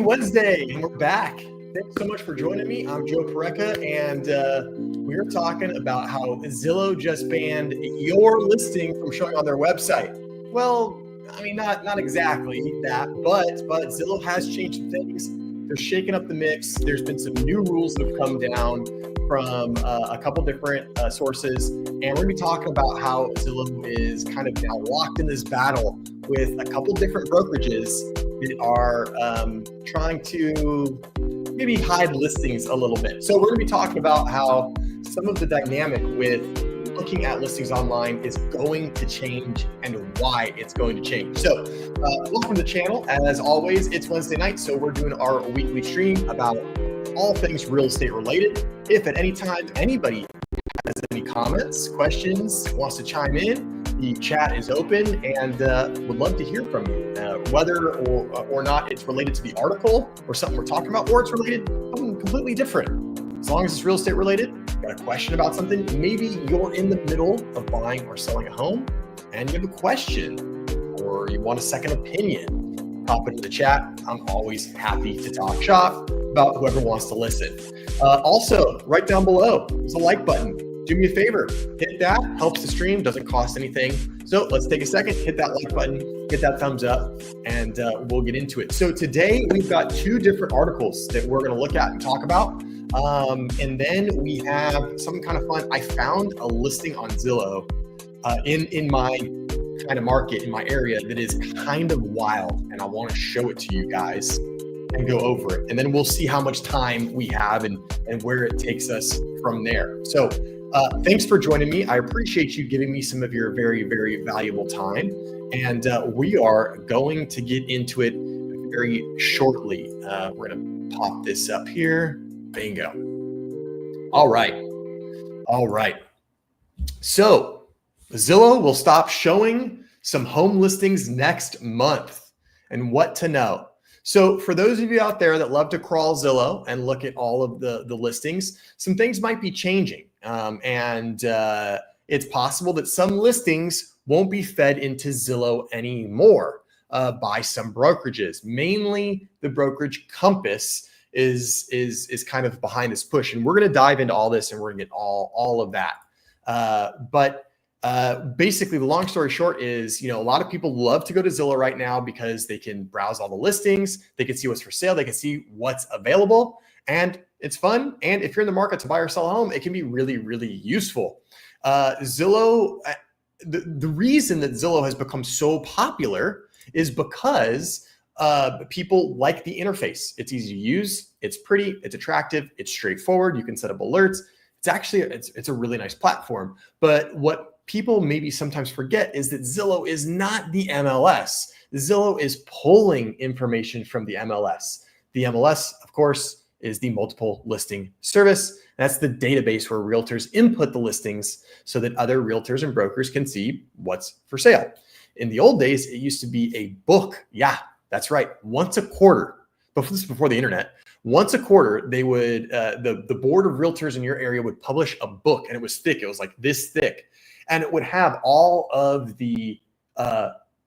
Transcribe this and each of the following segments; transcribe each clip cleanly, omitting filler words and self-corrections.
Wednesday, and we're back. Thanks so much for joining me. I'm Joe Pareca, and we're talking about how Zillow just banned your listing from showing on their website. Well, I mean, not exactly that, but Zillow has changed some things. They're shaking up the mix. There's been some new rules that have come down from a couple different sources, and we're going to be talking about how Zillow is kind of now locked in this battle with a couple different brokerages that are trying to maybe hide listings a little bit. So we're going to be talking about how some of the dynamic with looking at listings online is going to change and why it's going to change. So welcome to the channel. As always, it's Wednesday night, so we're doing our weekly stream about all things real estate related. If at any time anybody has any comments, questions, wants to chime in, the chat is open, and would love to hear from you, whether or not it's related to the article or something we're talking about, or it's related to something completely different. As long as it's real estate related, got a question about something, maybe you're in the middle of buying or selling a home and you have a question or you want a second opinion, pop into the chat. I'm always happy to talk shop about whoever wants to listen. Also, right down below, there's a like button. Do me a favor, hit that, helps the stream, doesn't cost anything. So let's take a second, hit that like button, hit that thumbs up, and we'll get into it. So today we've got two different articles that we're gonna look at and talk about. And then we have something kind of fun. I found a listing on Zillow in my kind of market, in my area, that is kind of wild. And I wanna show it to you guys and go over it. And then we'll see how much time we have and where it takes us from there. So thanks for joining me. I appreciate you giving me some of your very, very valuable time. And we are going to get into it very shortly. We're going to pop this up here. Bingo. All right. So Zillow will stop showing some home listings next month, and what to know. So for those of you out there that love to crawl Zillow and look at all of the listings, some things might be changing. And it's possible that some listings won't be fed into Zillow anymore by some brokerages. Mainly the brokerage Compass is kind of behind this push. And we're going to dive into all this and we're going to get all of that. But basically the long story short is, a lot of people love to go to Zillow right now because they can browse all the listings, they can see what's for sale, they can see what's available, and it's fun. And if you're in the market to buy or sell a home, it can be really, really useful. Zillow, the reason that Zillow has become so popular is because people like the interface. It's easy to use, it's pretty, it's attractive, it's straightforward. You can set up alerts. It's actually, it's a really nice platform. But what people maybe sometimes forget is that Zillow is not the MLS. Zillow is pulling information from the MLS. The MLS, of course, is the multiple listing service. That's the database where realtors input the listings so that other realtors and brokers can see what's for sale. In the old days, it used to be a book. Yeah, that's right. Once a quarter, before the internet, once a quarter, they would, the board of realtors in your area would publish a book, and it was thick. It was like this thick, and it would have all of the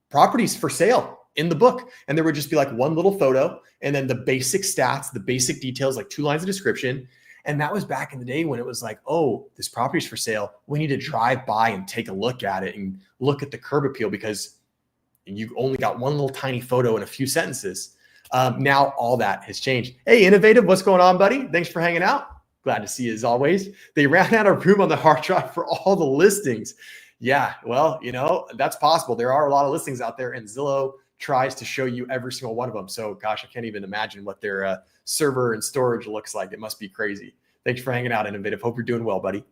properties for sale in the book. And there would just be like one little photo and then the basic stats, the basic details, like 2 lines of description. And that was back in the day when it was like, oh, this property's for sale. We need to drive by and take a look at it and look at the curb appeal because you only got one little tiny photo and a few sentences. Now all that has changed. Hey, Innovative, what's going on, buddy? Thanks for hanging out. Glad to see you as always. They ran out of room on the hard drive for all the listings. Yeah, well, that's possible. There are a lot of listings out there, and Zillow tries to show you every single one of them. So gosh, I can't even imagine what their server and storage looks like. It must be crazy. Thanks for hanging out, Innovative. Hope you're doing well, buddy.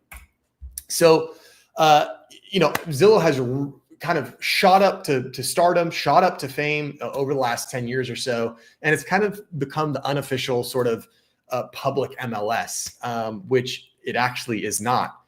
So, Zillow has kind of shot up to stardom, shot up to fame over the last 10 years or so. And it's kind of become the unofficial sort of public MLS, which it actually is not.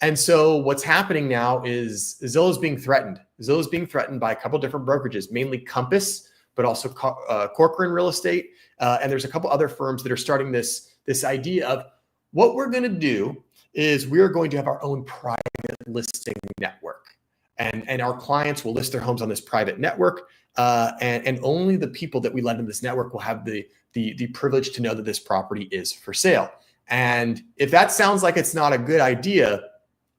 And so what's happening now is Zillow is being threatened. Zillow is being threatened by a couple of different brokerages, mainly Compass, but also Corcoran Real Estate. And there's a couple other firms that are starting this idea of what we're going to do is we are going to have our own private listing network. And our clients will list their homes on this private network. And only the people that we let in this network will have the the privilege to know that this property is for sale. And if that sounds like it's not a good idea,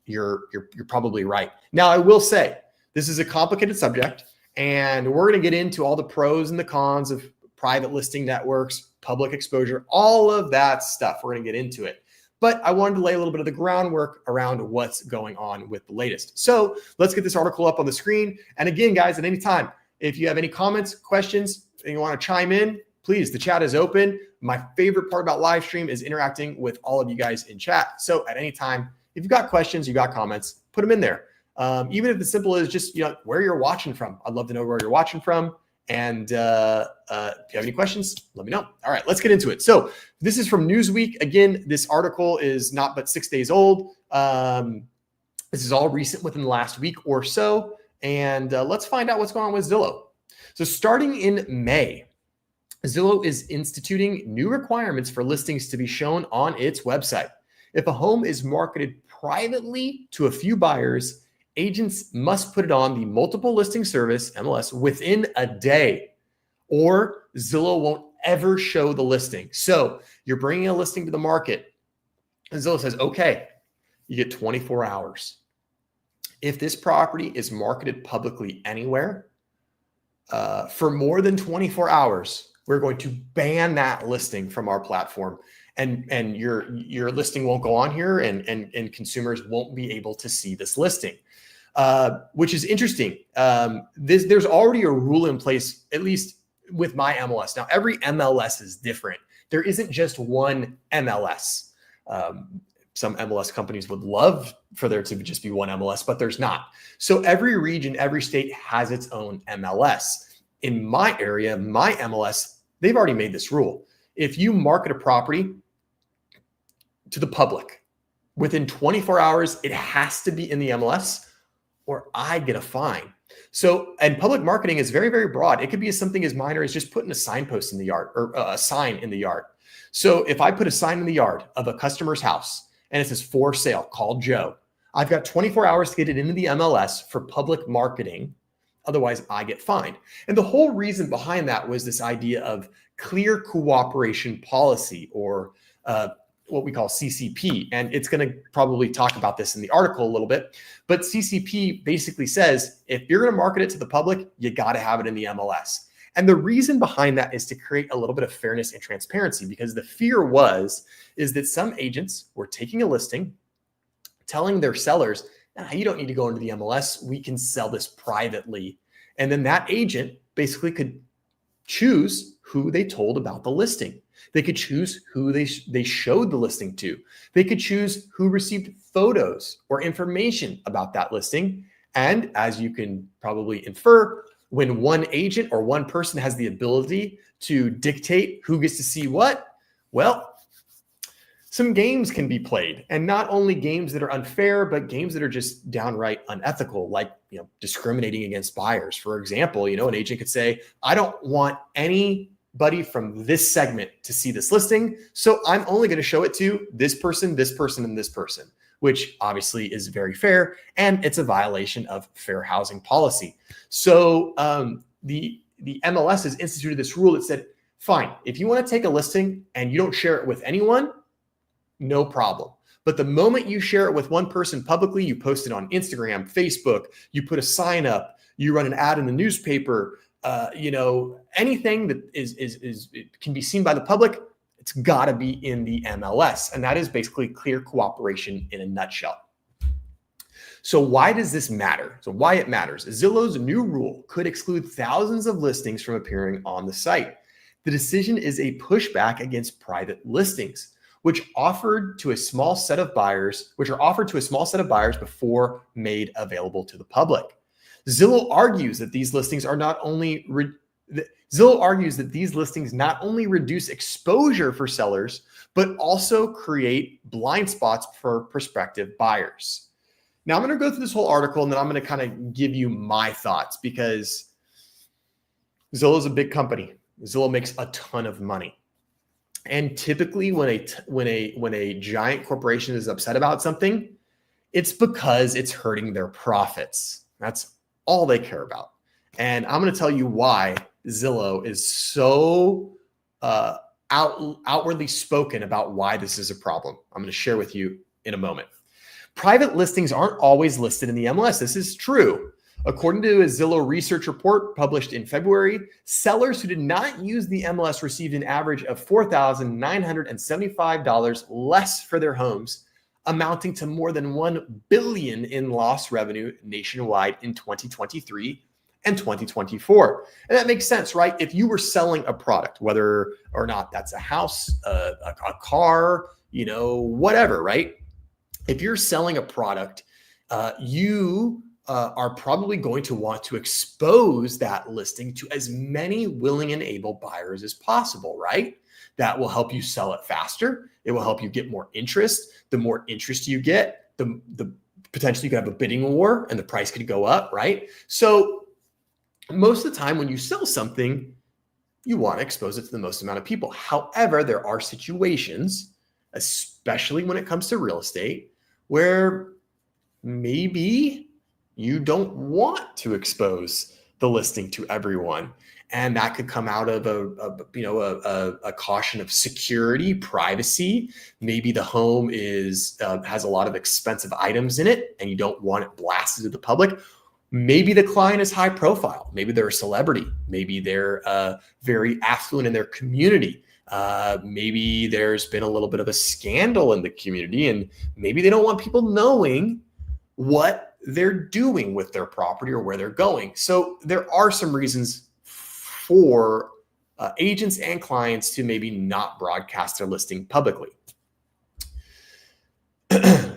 you're probably right. Now, I will say this is a complicated subject, and we're going to get into all the pros and the cons of private listing networks, public exposure, all of that stuff. We're going to get into it. But I wanted to lay a little bit of the groundwork around what's going on with the latest. So let's get this article up on the screen. And again, guys, at any time, if you have any comments, questions, and you want to chime in, please, the chat is open. My favorite part about live stream is interacting with all of you guys in chat. So at any time, if you've got questions, you got comments, put them in there. Even if it's simple as just, where you're watching from. I'd love to know where you're watching from. And if you have any questions, let me know. All right, let's get into it. So this is from Newsweek. Again, this article is not but 6 days old. This is all recent within the last week or so. And let's find out what's going on with Zillow. So starting in May, Zillow is instituting new requirements for listings to be shown on its website. If a home is marketed privately to a few buyers, agents must put it on the multiple listing service, MLS, within a day, or Zillow won't ever show the listing. So you're bringing a listing to the market, and Zillow says, okay, you get 24 hours. If this property is marketed publicly anywhere for more than 24 hours, we're going to ban that listing from our platform, and your listing won't go on here, and consumers won't be able to see this listing. Which is interesting. There's already a rule in place, at least with my MLS. Now, every MLS is different. There isn't just one MLS. Some MLS companies would love for there to just be one MLS, but there's not. So every region, every state has its own MLS. In my area, my MLS, they've already made this rule. If you market a property to the public within 24 hours, it has to be in the MLS, or I get a fine. So, and public marketing is very, very broad. It could be something as minor as just putting a signpost in the yard, or a sign in the yard. So if I put a sign in the yard of a customer's house and it says for sale, call Joe, I've got 24 hours to get it into the MLS for public marketing. Otherwise, I get fined. And the whole reason behind that was this idea of clear cooperation policy, or what we call CCP. And it's going to probably talk about this in the article a little bit. But CCP basically says, if you're going to market it to the public, you got to have it in the MLS. And the reason behind that is to create a little bit of fairness and transparency, because the fear is that some agents were taking a listing, telling their sellers, you don't need to go into the MLS. We can sell this privately. And then that agent basically could choose who they told about the listing. They could choose who they showed the listing to. They could choose who received photos or information about that listing. And as you can probably infer, when one agent or one person has the ability to dictate who gets to see what, well, some games can be played, and not only games that are unfair, but games that are just downright unethical, like discriminating against buyers. For example, an agent could say, I don't want anybody from this segment to see this listing, so I'm only going to show it to this person, and this person, which obviously is very fair, and it's a violation of fair housing policy. So the MLS has instituted this rule that said, fine, if you want to take a listing and you don't share it with anyone, no problem. But the moment you share it with one person publicly, you post it on Instagram, Facebook, you put a sign up, you run an ad in the newspaper, anything that it can be seen by the public, it's got to be in the MLS. And that is basically clear cooperation in a nutshell. So why does this matter? So why it matters. Zillow's new rule could exclude thousands of listings from appearing on the site. The decision is a pushback against private listings, which are offered to a small set of buyers before made available to the public. Zillow argues that these listings not only reduce exposure for sellers, but also create blind spots for prospective buyers. Now, I'm going to go through this whole article, and then I'm going to kind of give you my thoughts, because Zillow is a big company. Zillow makes a ton of money. And typically when a giant corporation is upset about something, it's because it's hurting their profits. That's all they care about. And I'm going to tell you why Zillow is so outwardly spoken about why this is a problem. I'm going to share with you in a moment. Private listings aren't always listed in the MLS. This is true. According to a Zillow research report published in February, sellers who did not use the MLS received an average of $4,975 less for their homes, amounting to more than $1 billion in lost revenue nationwide in 2023 and 2024. And that makes sense, right? If you were selling a product, whether or not that's a house, a car, whatever, right? If you're selling a product, you are probably going to want to expose that listing to as many willing and able buyers as possible, right? That will help you sell it faster. It will help you get more interest. The more interest you get, the potentially you could have a bidding war and the price could go up, right? So most of the time when you sell something, you want to expose it to the most amount of people. However, there are situations, especially when it comes to real estate, where maybe you don't want to expose the listing to everyone. And that could come out of a caution of security, privacy. Maybe the home has a lot of expensive items in it and you don't want it blasted to the public. Maybe the client is high profile. Maybe they're a celebrity. Maybe they're very affluent in their community. Maybe there's been a little bit of a scandal in the community and maybe they don't want people knowing what they're doing with their property or where they're going. So there are some reasons for agents and clients to maybe not broadcast their listing publicly.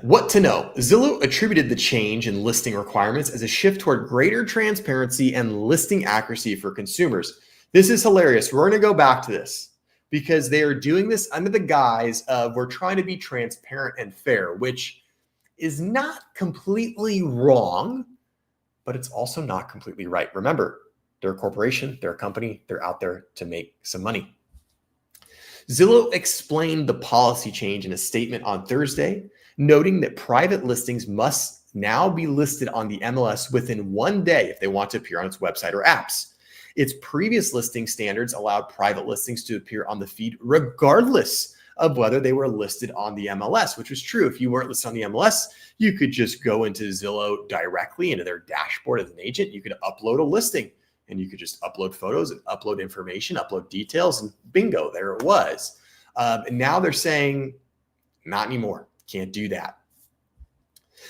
What to know? Zillow attributed the change in listing requirements as a shift toward greater transparency and listing accuracy for consumers. This is hilarious. We're going to go back to this because they are doing this under the guise of we're trying to be transparent and fair, which is not completely wrong, but it's also not completely right. Remember, they're a corporation, they're a company, they're out there to make some money. Zillow explained the policy change in a statement on Thursday, noting that private listings must now be listed on the MLS within 1 day if they want to appear on its website or apps. Its previous listing standards allowed private listings to appear on the feed regardless of whether they were listed on the MLS, which was true. If you weren't listed on the MLS, you could just go into Zillow directly into their dashboard as an agent. You could upload a listing and you could just upload photos and upload information, upload details, and bingo, there it was. And now they're saying, not anymore. Can't do that.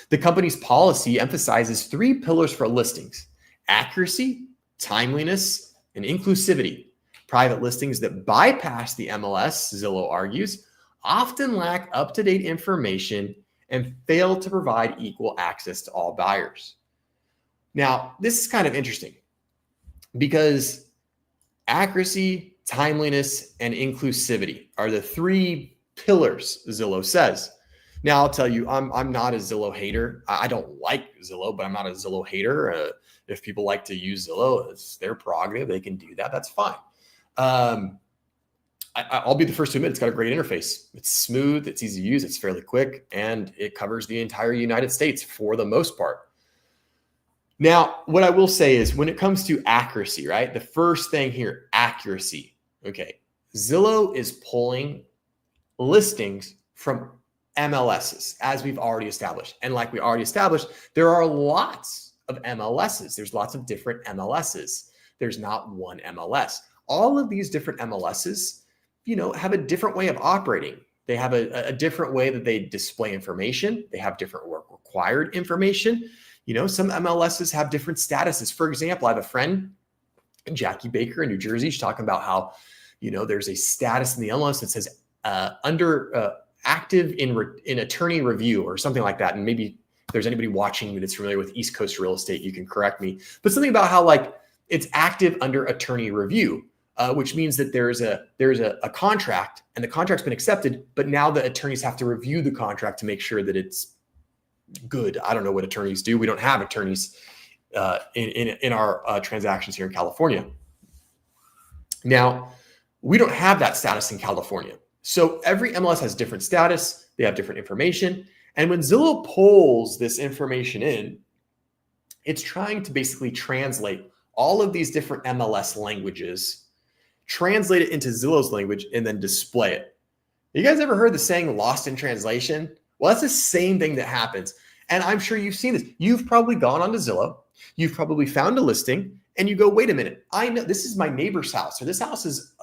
The company's policy emphasizes 3 pillars for listings: accuracy, timeliness, and inclusivity. Private listings that bypass the MLS, Zillow argues, often lack up-to-date information and fail to provide equal access to all buyers. Now, this is kind of interesting because accuracy, timeliness, and inclusivity are the 3 pillars, Zillow says. Now, I'll tell you, I'm not a Zillow hater. I don't like Zillow, but I'm not a Zillow hater. If people like to use Zillow, it's their prerogative. They can do that. That's fine. I'll be the first to admit it's got a great interface. It's smooth, it's easy to use, it's fairly quick, and it covers the entire United States for the most part. Now, what I will say is when it comes to accuracy, right? The first thing here, accuracy. Okay. Zillow is pulling listings from MLSs, as we've already established. And like we already established, there are lots of MLSs. There's lots of different MLSs. There's not one MLS. All of these different MLSs, have a different way of operating. They have a different way that they display information. They have different work required information. Some MLSs have different statuses. For example, I have a friend, Jackie Baker in New Jersey. She's talking about how, there's a status in the MLS that says under active in attorney review or something like that. And maybe if there's anybody watching that's familiar with East Coast real estate, you can correct me. But something about how it's active under attorney review. Which means that there's a contract and the contract's been accepted, but now the attorneys have to review the contract to make sure that it's good. I don't know what attorneys do. We don't have attorneys in our transactions here in California. Now, we don't have that status in California. So every MLS has different status. They have different information. And when Zillow pulls this information in, it's trying to basically translate all of these different MLS languages translate it into Zillow's language, and then display it. You guys ever heard the saying lost in translation? Well, that's the same thing that happens. And I'm sure you've seen this. You've probably gone onto Zillow. You've probably found a listing and you go, wait a minute, I know this is my neighbor's house, or this house is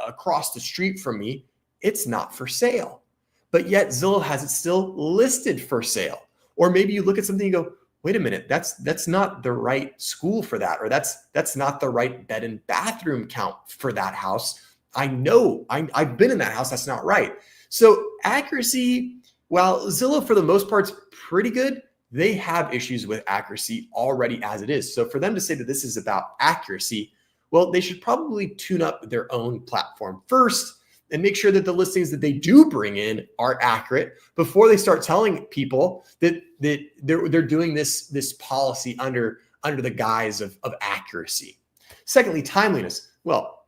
across the street from me. It's not for sale, but yet Zillow has it still listed for sale. Or maybe you look at something and you go, wait a minute, that's not the right school for that, or that's not the right bed and bathroom count for that house. I know, I've been in that house, that's not right. So accuracy, while Zillow for the most part is pretty good, they have issues with accuracy already as it is. So for them to say that this is about accuracy, well, they should probably tune up their own platform first and make sure that the listings that they do bring in are accurate before they start telling people that they're doing this policy under the guise of accuracy. Secondly, timeliness. Well,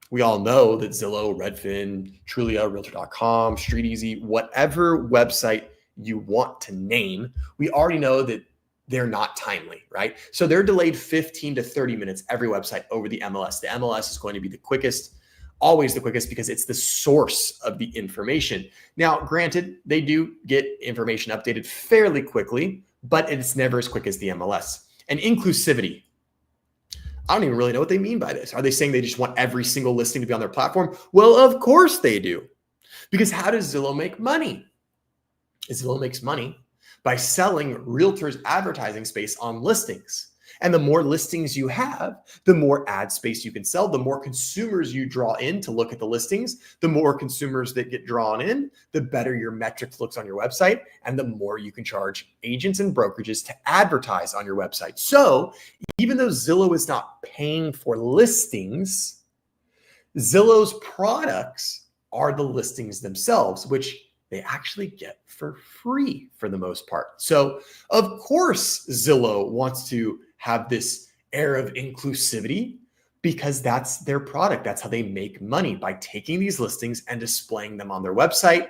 we all know that Zillow, Redfin, Trulia, Realtor.com, StreetEasy, whatever website you want to name, we already know that they're not timely, right? So they're delayed 15 to 30 minutes every website over the MLS. The MLS is going to be the quickest, always the quickest, because it's the source of the information. Now, granted, they do get information updated fairly quickly, but it's never as quick as the MLS. And inclusivity. I don't even really know what they mean by this. Are they saying they just want every single listing to be on their platform? Well, of course they do. Because how does Zillow make money? Zillow makes money by selling realtors advertising space on listings. And the more listings you have, the more ad space you can sell, the more consumers you draw in to look at the listings, the more consumers that get drawn in, the better your metrics looks on your website, and the more you can charge agents and brokerages to advertise on your website. So even though Zillow is not paying for listings, Zillow's products are the listings themselves, which they actually get for free for the most part. So of course, Zillow wants to have this air of inclusivity because that's their product. That's how they make money, by taking these listings and displaying them on their website,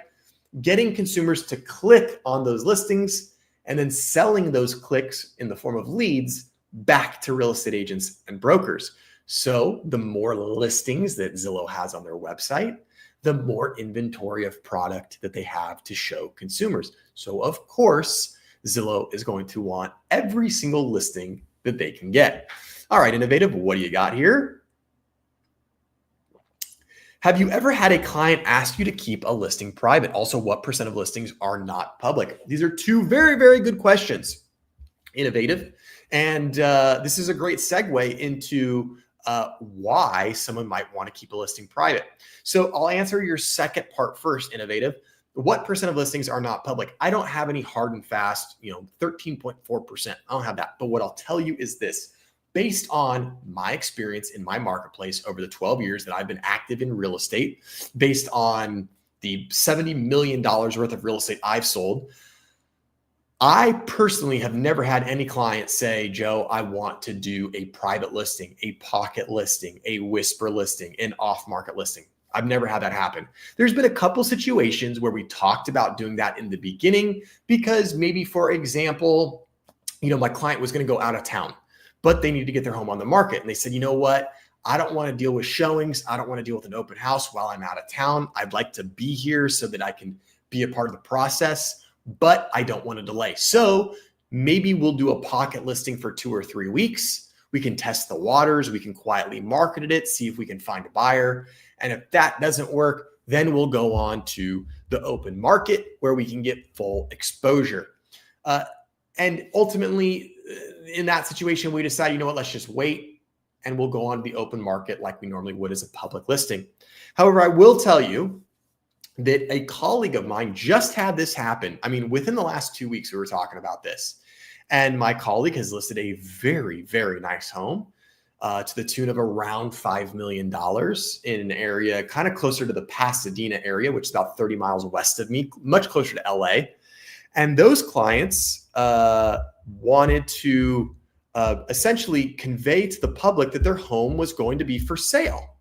getting consumers to click on those listings, and then selling those clicks in the form of leads back to real estate agents and brokers. So the more listings that Zillow has on their website, the more inventory of product that they have to show consumers. So of course, Zillow is going to want every single listing that they can get. All right, Innovative, what do you got here? Have you ever had a client ask you to keep a listing private? Also, what % of listings are not public? These are two very, very good questions, Innovative. And this is a great segue into why someone might want to keep a listing private. So I'll answer your second part first, Innovative. What % of listings are not public? I don't have any hard and fast, 13.4%. I don't have that. But what I'll tell you is this: based on my experience in my marketplace over the 12 years that I've been active in real estate, based on the $70 million worth of real estate I've sold, I personally have never had any client say, Joe, I want to do a private listing, a pocket listing, a whisper listing, an off-market listing. I've never had that happen. There's been a couple situations where we talked about doing that in the beginning because maybe, for example, my client was going to go out of town, but they needed to get their home on the market. And they said, you know what? I don't want to deal with showings. I don't want to deal with an open house while I'm out of town. I'd like to be here so that I can be a part of the process, but I don't want to delay. So maybe we'll do a pocket listing for 2 or 3 weeks. We can test the waters. We can quietly market it, see if we can find a buyer. And if that doesn't work, then we'll go on to the open market where we can get full exposure. And ultimately, in that situation, we decide, you know what, let's just wait and we'll go on to the open market like we normally would as a public listing. However, I will tell you that a colleague of mine just had this happen. I mean, within the last 2 weeks, we were talking about this. And my colleague has listed a very, very nice home to the tune of around $5 million in an area kind of closer to the Pasadena area, which is about 30 miles west of me, much closer to LA. And those clients wanted to essentially convey to the public that their home was going to be for sale,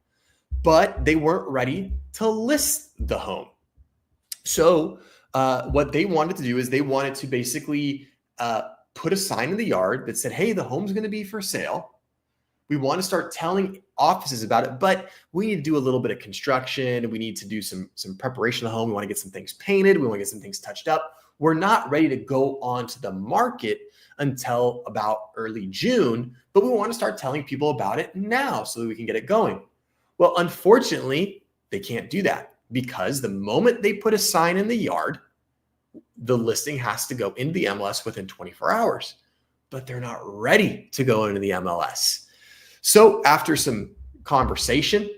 but they weren't ready to list the home. So what they wanted to do is they wanted to basically put a sign in the yard that said, hey, the home's going to be for sale, We want to start telling offices about it, but we need to do a little bit of construction. We need to do some preparation of the home. We want to get some things painted. We want to get some things touched up. We're not ready to go onto the market until about early June, but we want to start telling people about it now so that we can get it going. Well, unfortunately, they can't do that because the moment they put a sign in the yard, the listing has to go into the MLS within 24 hours, but they're not ready to go into the MLS. So after some conversation,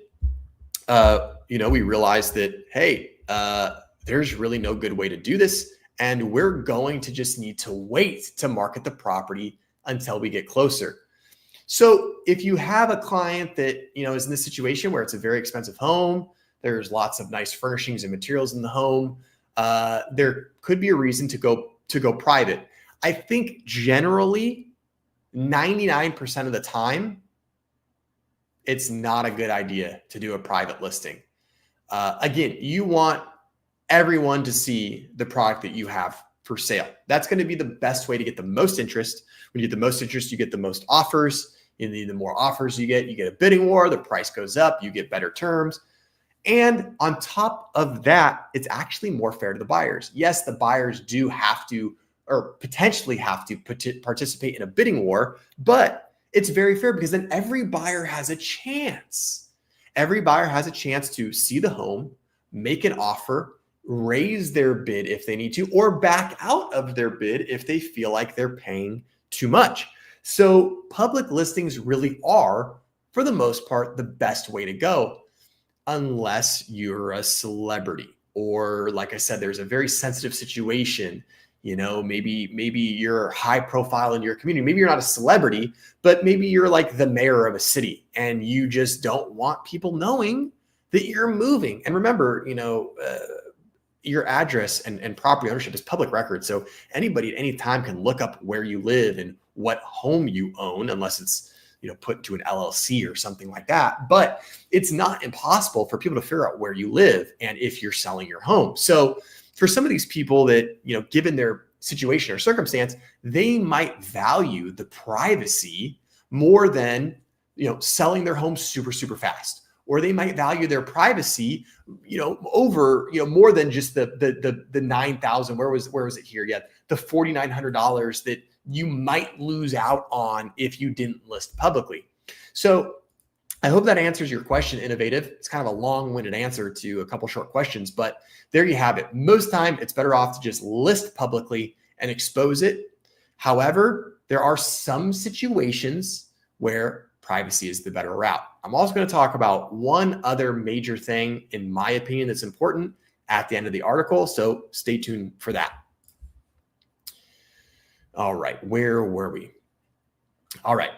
we realized that, hey, there's really no good way to do this. And we're going to just need to wait to market the property until we get closer. So if you have a client that, is in this situation where it's a very expensive home, there's lots of nice furnishings and materials in the home, there could be a reason to go private. I think generally 99% of the time, it's not a good idea to do a private listing. Again, you want everyone to see the product that you have for sale. That's going to be the best way to get the most interest. When you get the most interest, you get the most offers. The more offers you get a bidding war, the price goes up, you get better terms. And on top of that, it's actually more fair to the buyers. Yes, the buyers do have to, or potentially have to participate in a bidding war, but it's very fair because then every buyer has a chance. Every buyer has a chance to see the home, make an offer, raise their bid if they need to, or back out of their bid if they feel like they're paying too much. So public listings really are, for the most part, the best way to go, unless you're a celebrity, or like I said, there's a very sensitive situation. Maybe you're high profile in your community. Maybe you're not a celebrity, but maybe you're like the mayor of a city and you just don't want people knowing that you're moving. And remember, your address and property ownership is public record. So anybody at any time can look up where you live and what home you own, unless it's, put into an LLC or something like that. But it's not impossible for people to figure out where you live and if you're selling your home. So for some of these people that, given their situation or circumstance, they might value the privacy more than, selling their home super, super fast. Or they might value their privacy, over, more than just the $9,000. Where was it here? Yeah, the $4,900 that you might lose out on if you didn't list publicly. So I hope that answers your question, Innovative. It's kind of a long-winded answer to a couple short questions, but there you have it. Most time, it's better off to just list publicly and expose it. However, there are some situations where privacy is the better route. I'm also going to talk about one other major thing, in my opinion, that's important at the end of the article. So stay tuned for that. All right, where were we? All right.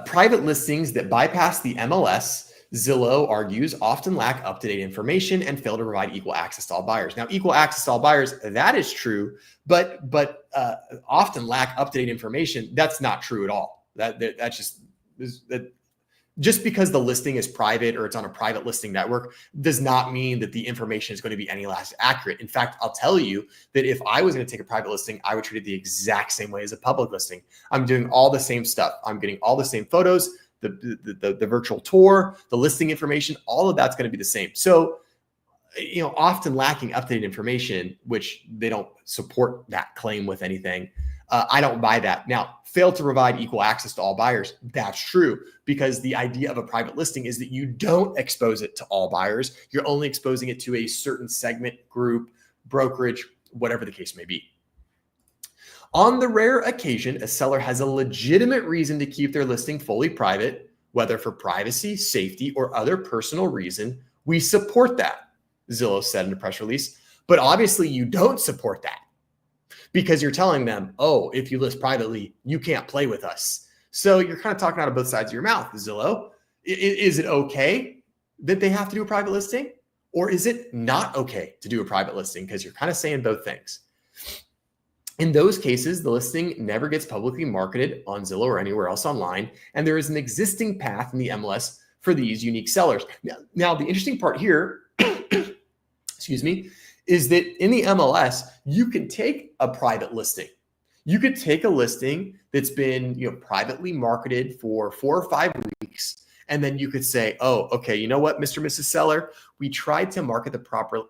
Private listings that bypass the MLS, Zillow argues, often lack up-to-date information and fail to provide equal access to all buyers. Now, equal access to all buyers, that is true, but often lack up-to-date information. That's not true at all. That's just because the listing is private or it's on a private listing network does not mean that the information is going to be any less accurate. In fact, I'll tell you that if I was going to take a private listing, I would treat it the exact same way as a public listing. I'm doing all the same stuff. I'm getting all the same photos, the virtual tour, the listing information, all of that's going to be the same. So, often lacking up-to-date information, which they don't support that claim with anything. I don't buy that. Now, fail to provide equal access to all buyers. That's true, because the idea of a private listing is that you don't expose it to all buyers. You're only exposing it to a certain segment, group, brokerage, whatever the case may be. On the rare occasion a seller has a legitimate reason to keep their listing fully private, whether for privacy, safety, or other personal reason, we support that, Zillow said in a press release. But obviously you don't support that, because you're telling them, oh, if you list privately, you can't play with us. So you're kind of talking out of both sides of your mouth, Zillow. Is it okay that they have to do a private listing? Or is it not okay to do a private listing? Because you're kind of saying both things. In those cases, the listing never gets publicly marketed on Zillow or anywhere else online, and there is an existing path in the MLS for these unique sellers. Now the interesting part here, excuse me, is that in the MLS, you can take a private listing. You could take a listing that's been, privately marketed for 4 or 5 weeks, and then you could say, oh, okay, you know what, Mr. and Mrs. Seller, we tried to market the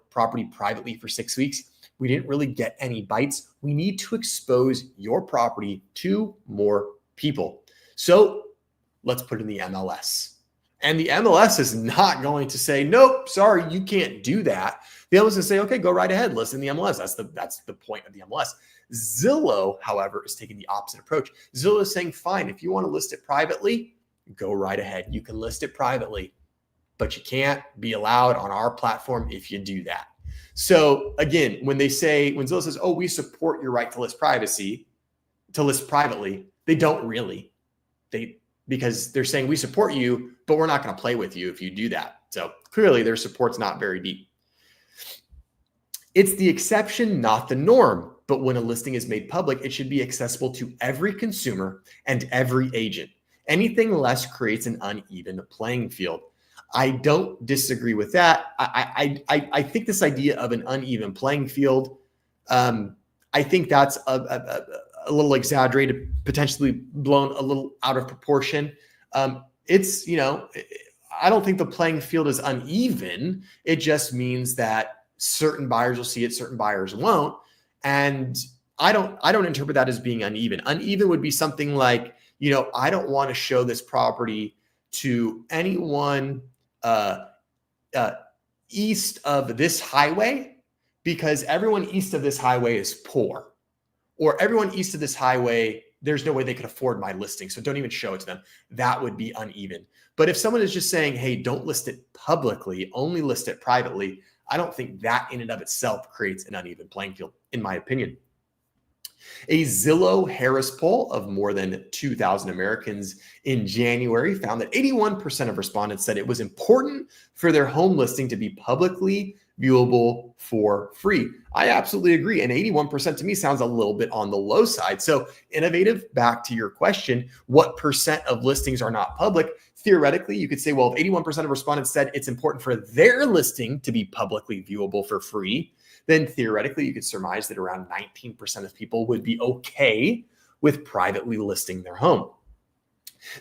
property privately for 6 weeks. We didn't really get any bites. We need to expose your property to more people. So let's put it in the MLS. And the MLS is not going to say, nope, sorry, you can't do that. The MLS is going to say, okay, go right ahead, list in the MLS. That's the point of the MLS. Zillow, however, is taking the opposite approach. Zillow is saying, fine, if you want to list it privately, go right ahead. You can list it privately, but you can't be allowed on our platform if you do that. So again, when Zillow says, oh, we support your right to list privately, they don't really. Because they're saying we support you, but we're not going to play with you if you do that. So clearly their support's not very deep. It's the exception, not the norm. But when a listing is made public, it should be accessible to every consumer and every agent. Anything less creates an uneven playing field. I don't disagree with that. I think this idea of an uneven playing field, I think that's a little exaggerated, potentially blown a little out of proportion. I don't think the playing field is uneven. It just means that certain buyers will see it, certain buyers won't. And I don't interpret that as being uneven. Uneven would be something like, I don't want to show this property to anyone east of this highway because everyone east of this highway is poor. Or everyone east of this highway, there's no way they could afford my listing, so don't even show it to them. That would be uneven. But if someone is just saying, hey, don't list it publicly, only list it privately, I don't think that in and of itself creates an uneven playing field, in my opinion. A Zillow Harris poll of more than 2,000 Americans in January found that 81% of respondents said it was important for their home listing to be publicly viewable for free. I absolutely agree. And 81% to me sounds a little bit on the low side. So innovative, back to your question, what percent of listings are not public? Theoretically, you could say, well, if 81% of respondents said it's important for their listing to be publicly viewable for free, then theoretically you could surmise that around 19% of people would be okay with privately listing their home.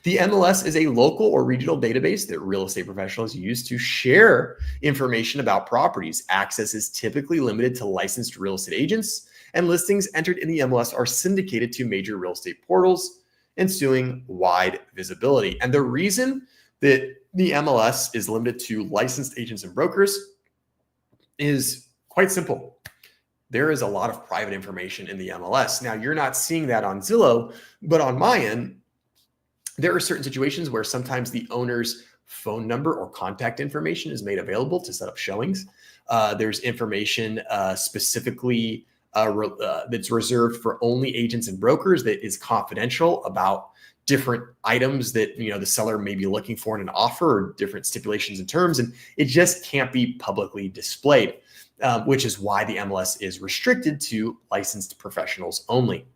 The MLS is a local or regional database that real estate professionals use to share information about properties. Access is typically limited to licensed real estate agents, and listings entered in the MLS are syndicated to major real estate portals, ensuing wide visibility. And the reason that the MLS is limited to licensed agents and brokers is quite simple. There is a lot of private information in the MLS. Now, you're not seeing that on Zillow, but on my end, there are certain situations where sometimes the owner's phone number or contact information is made available to set up showings. There's information specifically that's reserved for only agents and brokers that is confidential about different items that the seller may be looking for in an offer or different stipulations and terms, and it just can't be publicly displayed, which is why the MLS is restricted to licensed professionals only.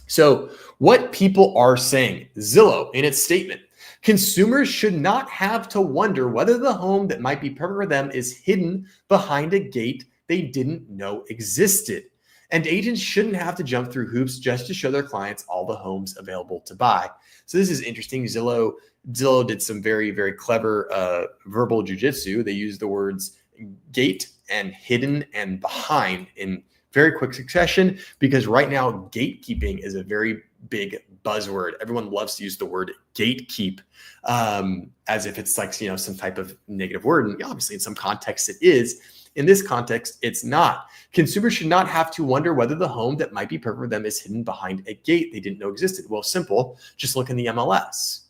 So what people are saying, Zillow in its statement, consumers should not have to wonder whether the home that might be perfect for them is hidden behind a gate they didn't know existed. And agents shouldn't have to jump through hoops just to show their clients all the homes available to buy. So this is interesting. Zillow did some very, very clever verbal jujitsu. They used the words gate and hidden and behind in very quick succession, because right now gatekeeping is a very big buzzword. Everyone loves to use the word gatekeep as if it's like, some type of negative word. And obviously in some contexts it is. In this context, it's not. Consumers should not have to wonder whether the home that might be perfect for them is hidden behind a gate they didn't know existed. Well, simple, just look in the MLS.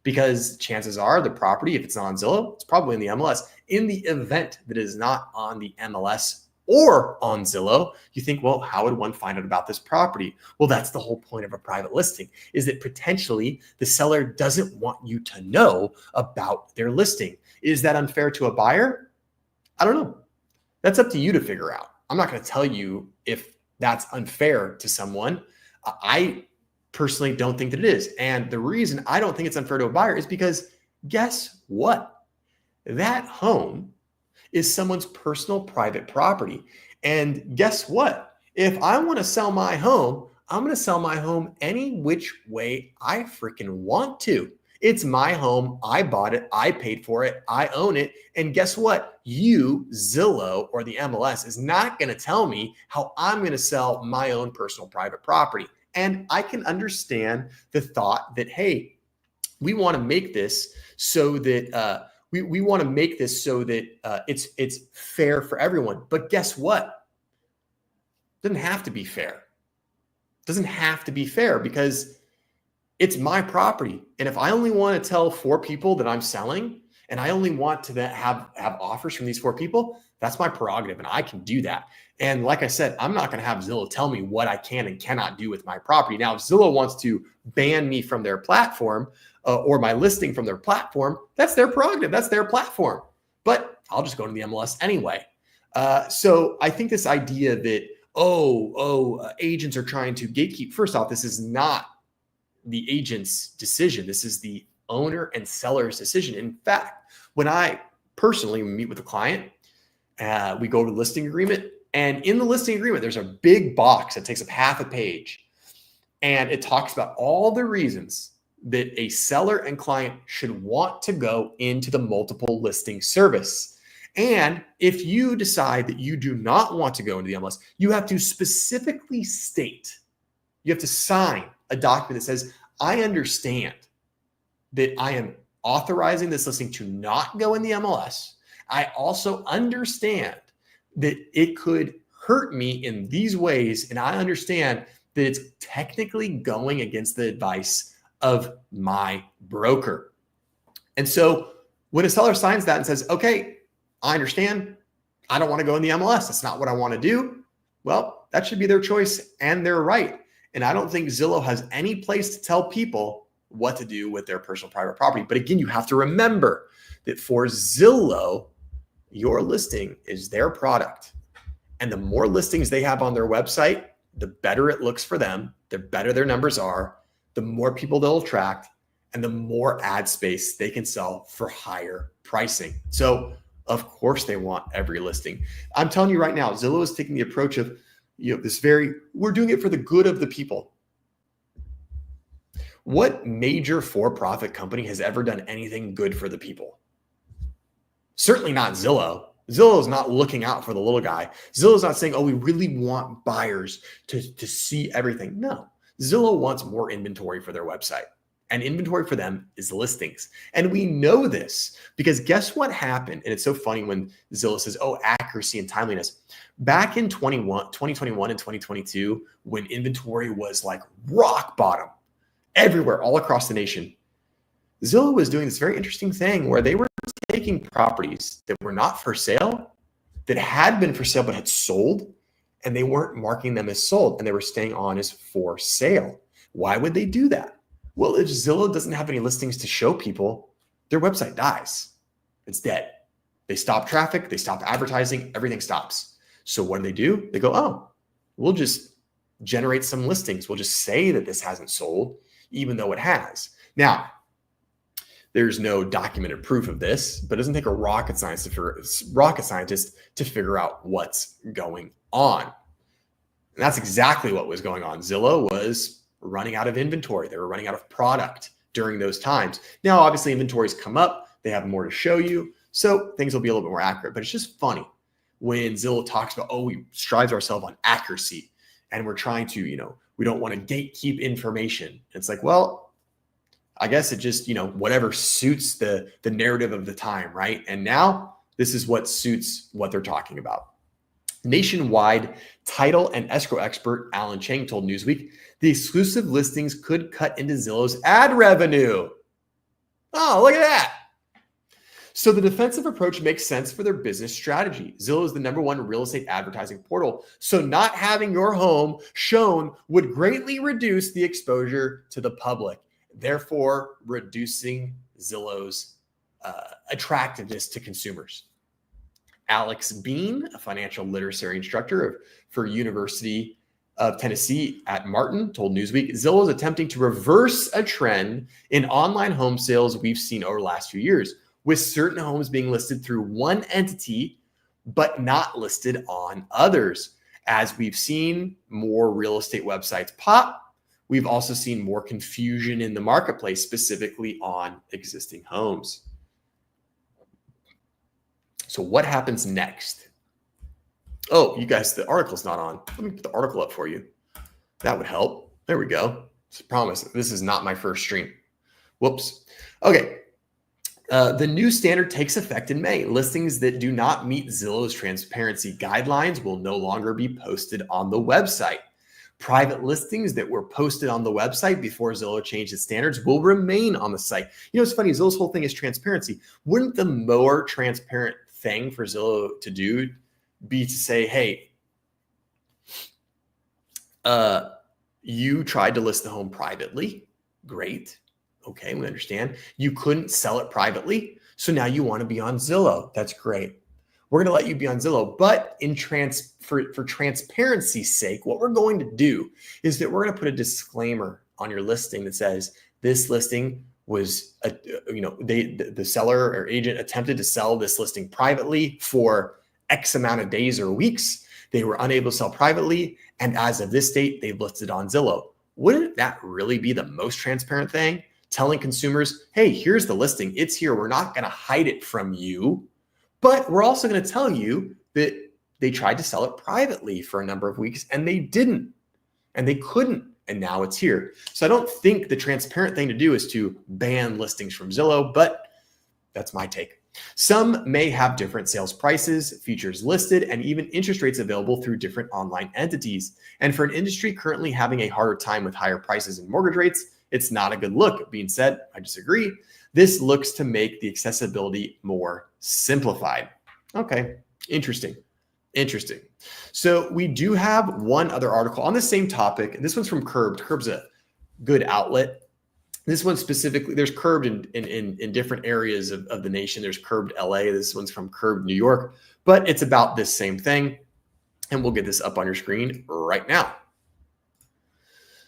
Because chances are the property, if it's not on Zillow, it's probably in the MLS. In the event that it is not on the MLS or on Zillow, you think, well, how would one find out about this property? Well, that's the whole point of a private listing, is that potentially the seller doesn't want you to know about their listing. Is that unfair to a buyer? I don't know. That's up to you to figure out. I'm not going to tell you if that's unfair to someone. I personally don't think that it is. And the reason I don't think it's unfair to a buyer is because guess what? That home is someone's personal private property. And guess what? If I want to sell my home, I'm going to sell my home any which way I freaking want to. It's my home. I bought it. I paid for it. I own it. And guess what? You, Zillow, or the MLS is not going to tell me how I'm going to sell my own personal private property. And I can understand the thought that, hey, we want to make this so that we want to make this so that it's fair for everyone. But guess what? It doesn't have to be fair. It doesn't have to be fair because it's my property. And if I only want to tell 4 people that I'm selling and I only want to have offers from these 4 people, that's my prerogative and I can do that. And like I said, I'm not going to have Zillow tell me what I can and cannot do with my property. Now, if Zillow wants to ban me from their platform or my listing from their platform, that's their prerogative. That's their platform. But I'll just go to the MLS anyway. So I think this idea that, agents are trying to gatekeep. First off, this is not the agent's decision. This is the owner and seller's decision. In fact, when I personally meet with a client, we go to the listing agreement, and in the listing agreement, there's a big box that takes up half a page, and it talks about all the reasons that a seller and client should want to go into the multiple listing service. And if you decide that you do not want to go into the MLS, you have to specifically state, you have to sign a document that says, I understand that I am authorizing this listing to not go in the MLS. I also understand that it could hurt me in these ways. And I understand that it's technically going against the advice of my broker. And so when a seller signs that and says, okay, I understand, I don't want to go in the MLS, that's not what I want to do, well, that should be their choice and their right. And I don't think Zillow has any place to tell people what to do with their personal private property. But again, you have to remember that for Zillow, your listing is their product. And the more listings they have on their website, the better it looks for them, the better their numbers are, the more people they'll attract, and the more ad space they can sell for higher pricing. So of course they want every listing. I'm telling you right now, Zillow is taking the approach of, we're doing it for the good of the people. What major for-profit company has ever done anything good for the people? Certainly not Zillow. Zillow is not looking out for the little guy. Zillow is not saying, we really want buyers to see everything. No, Zillow wants more inventory for their website. And inventory for them is listings. And we know this because guess what happened? And it's so funny when Zillow says, accuracy and timeliness. Back in 2021 and 2022, when inventory was like rock bottom everywhere, all across the nation, Zillow was doing this very interesting thing where they were taking properties that were not for sale, that had been for sale but had sold, and they weren't marking them as sold, and they were staying on as for sale. Why would they do that? Well, if Zillow doesn't have any listings to show people, their website dies. It's dead. They stop traffic, they stop advertising, everything stops. So what do? They go, we'll just generate some listings. We'll just say that this hasn't sold, even though it has. Now, there's no documented proof of this, but it doesn't take a rocket scientist to figure out what's going on. And that's exactly what was going on. Zillow was running out of inventory. They were running out of product during those times. Now, obviously, inventories come up. They have more to show you. So things will be a little bit more accurate. But it's just funny when Zillow talks about, we strive ourselves on accuracy. And we're trying to, we don't want to gatekeep information. It's like, well, I guess it just, whatever suits the narrative of the time, right? And now this is what suits what they're talking about. Nationwide title and escrow expert Alan Chang told Newsweek the exclusive listings could cut into Zillow's ad revenue. Oh, look at that. So the defensive approach makes sense for their business strategy. Zillow is the #1 real estate advertising portal. So not having your home shown would greatly reduce the exposure to the public, therefore reducing Zillow's attractiveness to consumers. Alex Bean, a financial literacy instructor for University of Tennessee at Martin, told Newsweek, Zillow is attempting to reverse a trend in online home sales we've seen over the last few years, with certain homes being listed through one entity, but not listed on others. As we've seen more real estate websites pop, we've also seen more confusion in the marketplace, specifically on existing homes. So what happens next? Oh, you guys, the article's not on. Let me put the article up for you. That would help. There we go. I promise, this is not my first stream. Whoops. Okay. The new standard takes effect in May. Listings that do not meet Zillow's transparency guidelines will no longer be posted on the website. Private listings that were posted on the website before Zillow changed its standards will remain on the site. You know, it's funny, Zillow's whole thing is transparency. Wouldn't the more transparent thing for Zillow to do be to say, hey, you tried to list the home privately. Great. Okay, we understand. You couldn't sell it privately. So now you want to be on Zillow. That's great. We're going to let you be on Zillow. But for transparency's sake, what we're going to do is that we're going to put a disclaimer on your listing that says this listing was, the seller or agent attempted to sell this listing privately for X amount of days or weeks. They were unable to sell privately. And as of this date, they've listed on Zillow. Wouldn't that really be the most transparent thing? Telling consumers, hey, here's the listing. It's here. We're not going to hide it from you, but we're also going to tell you that they tried to sell it privately for a number of weeks and they didn't, and they couldn't, and now it's here. So I don't think the transparent thing to do is to ban listings from Zillow, but that's my take. Some may have different sales prices, features listed, and even interest rates available through different online entities. And for an industry currently having a harder time with higher prices and mortgage rates, it's not a good look. Being said, I disagree. This looks to make the accessibility more simplified. Okay, interesting. So we do have one other article on the same topic. This one's from Curbed. Curbed's a good outlet. This one specifically, there's Curbed in different areas of the nation. There's Curbed LA. This one's from Curbed New York, but it's about this same thing. And we'll get this up on your screen right now.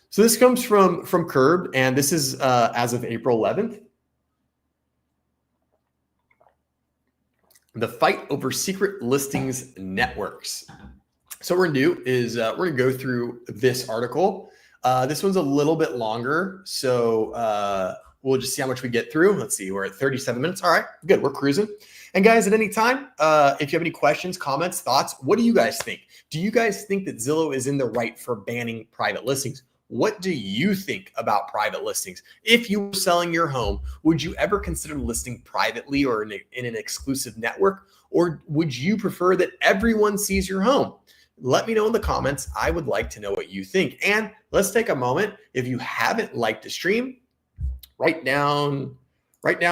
So this comes from Curbed, and this is as of April 11th. The fight over secret listings networks. So what we're gonna do is we're gonna go through this article. This one's a little bit longer, so we'll just see how much we get through. Let's see, we're at 37 minutes. All right, good, we're cruising. And guys, at any time, if you have any questions, comments, thoughts, what do you guys think? Do you guys think that Zillow is in the right for banning private listings? What do you think about private listings? If you were selling your home, would you ever consider listing privately or in an exclusive network? Or would you prefer that everyone sees your home? Let me know in the comments. I would like to know what you think. And let's take a moment. If you haven't liked the stream, right down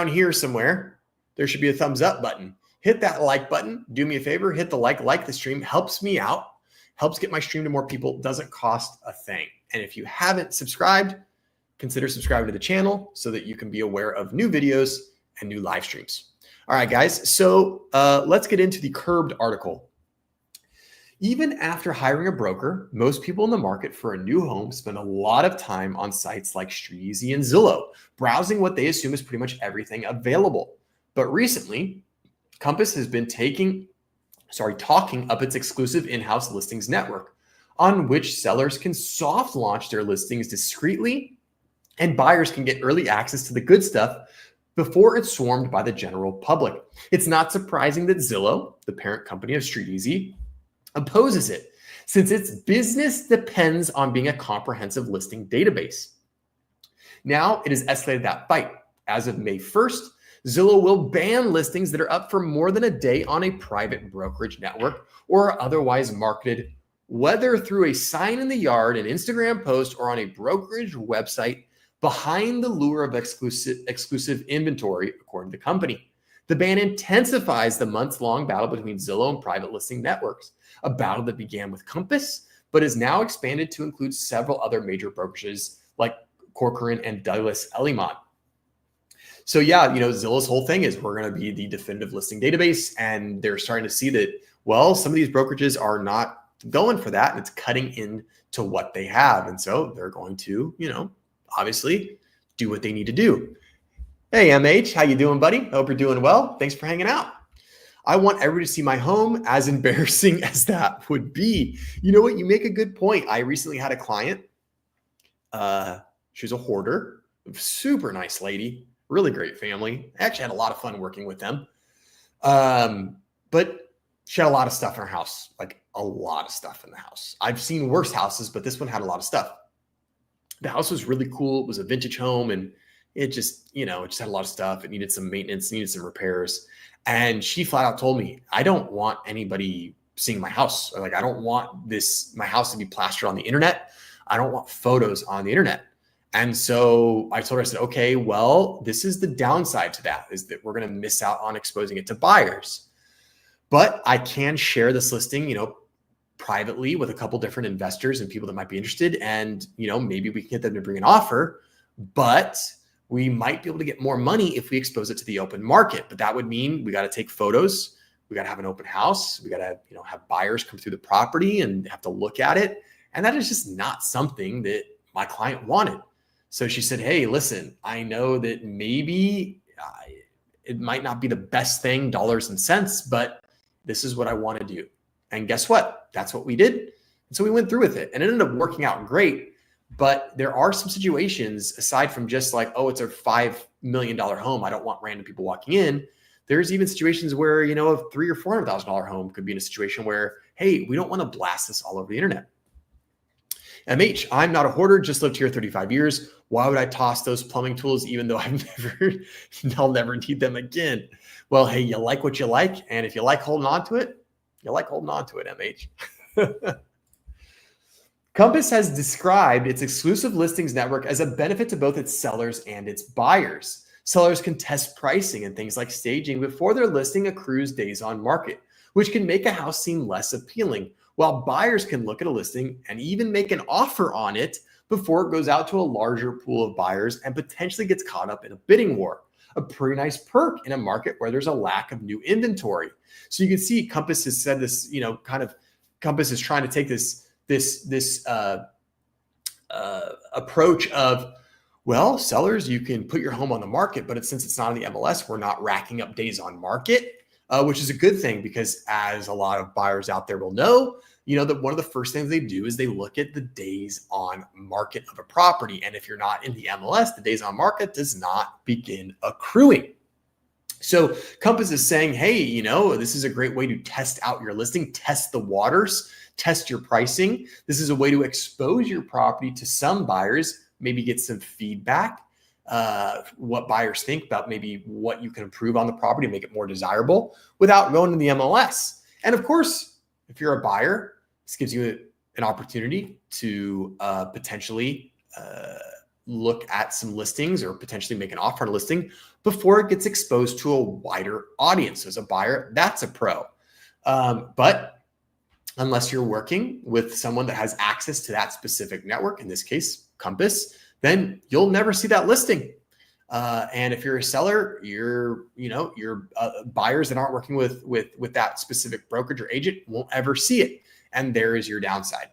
here somewhere, there should be a thumbs up button. Hit that like button. Do me a favor, hit the like the stream. Helps me out, helps get my stream to more people. Doesn't cost a thing. And if you haven't subscribed, consider subscribing to the channel so that you can be aware of new videos and new live streams. All right, guys. So let's get into the Curbed article. Even after hiring a broker, most people in the market for a new home spend a lot of time on sites like StreetEasy and Zillow, browsing what they assume is pretty much everything available. But recently, Compass has been talking up its exclusive in-house listings network, on which sellers can soft launch their listings discreetly and buyers can get early access to the good stuff before it's swarmed by the general public. It's not surprising that Zillow, the parent company of StreetEasy, opposes it, since its business depends on being a comprehensive listing database. Now it has escalated that fight. As of May 1st, Zillow will ban listings that are up for more than a day on a private brokerage network or are otherwise marketed, whether through a sign in the yard, an Instagram post, or on a brokerage website, behind the lure of exclusive inventory, according to the company. The ban intensifies the months-long battle between Zillow and private listing networks, a battle that began with Compass, but is now expanded to include several other major brokerages like Corcoran and Douglas Elliman. So yeah, Zillow's whole thing is we're going to be the definitive listing database, and they're starting to see that, well, some of these brokerages are not going for that, and it's cutting into what they have. And so they're going to, obviously do what they need to do. Hey, MH, how you doing, buddy? Hope you're doing well. Thanks for hanging out. I want everybody to see my home, as embarrassing as that would be. You know what? You make a good point. I recently had a client. She was a hoarder, super nice lady, really great family. I actually had a lot of fun working with them. But she had a lot of stuff in her house, like a lot of stuff in the house. I've seen worse houses, but this one had a lot of stuff. The house was really cool. It was a vintage home, and it just, it just had a lot of stuff. It needed some maintenance, needed some repairs. And she flat out told me, I don't want anybody seeing my house. Or like, I don't want my house to be plastered on the internet. I don't want photos on the internet. And so I told her, I said, okay, well, this is the downside to that, is that we're going to miss out on exposing it to buyers. But I can share this listing, privately with a couple different investors and people that might be interested. And, maybe we can get them to bring an offer, but we might be able to get more money if we expose it to the open market. But that would mean we got to take photos. We got to have an open house. We got to, have buyers come through the property and have to look at it. And that is just not something that my client wanted. So she said, hey, listen, I know that maybe it might not be the best thing, dollars and cents, but this is what I want to do. And guess what? That's what we did. And so we went through with it, and it ended up working out great. But there are some situations, aside from just like, oh, it's a $5 million home, I don't want random people walking in. There's even situations where, a $300,000 or $400,000 home could be in a situation where, hey, we don't want to blast this all over the internet. MH, I'm not a hoarder, just lived here 35 years. Why would I toss those plumbing tools even though I'll never need them again? Well, hey, you like what you like. And if you like holding on to it, you like holding on to it, MH. Compass has described its exclusive listings network as a benefit to both its sellers and its buyers. Sellers can test pricing and things like staging before their listing accrues days on market, which can make a house seem less appealing, while buyers can look at a listing and even make an offer on it before it goes out to a larger pool of buyers and potentially gets caught up in a bidding war. A pretty nice perk in a market where there's a lack of new inventory. So you can see Compass has said this, Compass is trying to take this approach of, well, sellers, you can put your home on the market, but since it's not in the MLS, we're not racking up days on market, which is a good thing, because as a lot of buyers out there will know, that one of the first things they do is they look at the days on market of a property. And if you're not in the MLS, the days on market does not begin accruing. So Compass is saying, hey, this is a great way to test out your listing, test the waters, test your pricing. This is a way to expose your property to some buyers, maybe get some feedback, what buyers think about maybe what you can improve on the property, make it more desirable without going to the MLS. And of course, if you're a buyer, this gives you an opportunity to potentially look at some listings or potentially make an offer on a listing before it gets exposed to a wider audience. So as a buyer, that's a pro. But unless you're working with someone that has access to that specific network, in this case, Compass, then you'll never see that listing. And if you're a seller, your buyers that aren't working with that specific brokerage or agent won't ever see it. And there is your downside.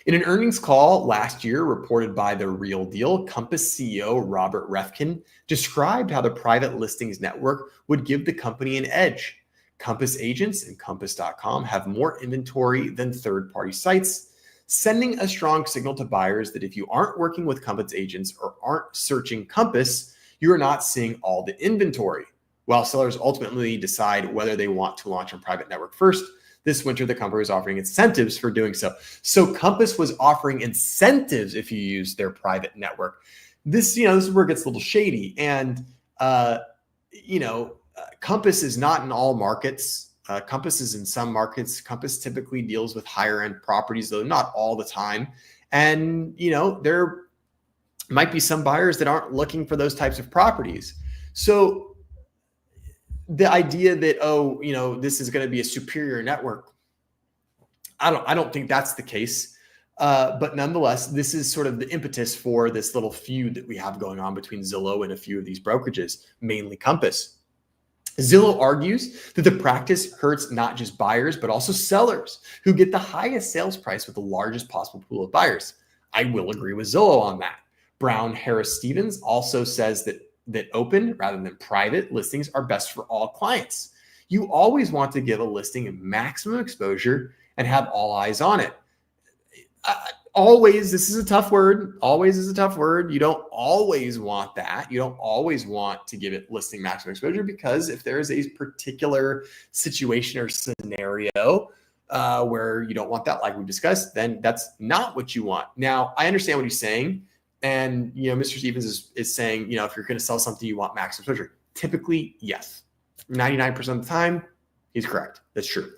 In an earnings call last year reported by The Real Deal, Compass CEO Robert Refkin described how the private listings network would give the company an edge. Compass agents and Compass.com have more inventory than third-party sites, sending a strong signal to buyers that if you aren't working with Compass agents or aren't searching Compass, you are not seeing all the inventory. While sellers ultimately decide whether they want to launch a private network first, this winter the company is offering incentives for doing so. So Compass was offering incentives if you use their private network. This is where it gets a little shady. And, Compass is not in all markets. Compass is in some markets. Compass typically deals with higher end properties, though not all the time. And, there might be some buyers that aren't looking for those types of properties. So the idea that, this is going to be a superior network, I don't think that's the case. But nonetheless, this is sort of the impetus for this little feud that we have going on between Zillow and a few of these brokerages, mainly Compass. Zillow argues that the practice hurts not just buyers, but also sellers who get the highest sales price with the largest possible pool of buyers. I will agree with Zillow on that. Brown Harris Stevens also says that open rather than private listings are best for all clients. You always want to give a listing maximum exposure and have all eyes on it. Always, this is a tough word. Always is a tough word. You don't always want that. You don't always want to give it listing maximum exposure, because if there is a particular situation or scenario where you don't want that, like we discussed, then that's not what you want. Now, I understand what he's saying. And, Mr. Stevens is saying, if you're going to sell something, you want maximum exposure. Typically, yes. 99% of the time, he's correct. That's true.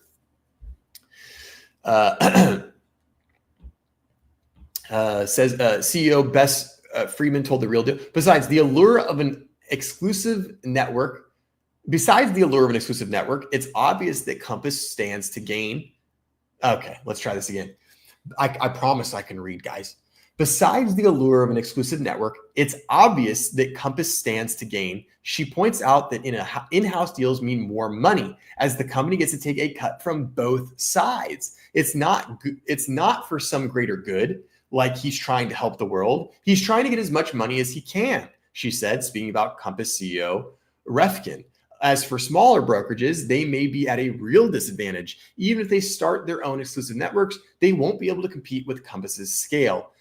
Says CEO Bess Freeman told The Real Deal. Besides the allure of an exclusive network, it's obvious that Compass stands to gain. Okay, let's try this again. I promise I can read, guys. Besides the allure of an exclusive network, it's obvious that Compass stands to gain. She points out that in-house deals mean more money, as the company gets to take a cut from both sides. It's not for some greater good, like he's trying to help the world. He's trying to get as much money as he can, she said, speaking about Compass CEO Refkin. As for smaller brokerages, they may be at a real disadvantage. Even if they start their own exclusive networks, they won't be able to compete with Compass's scale.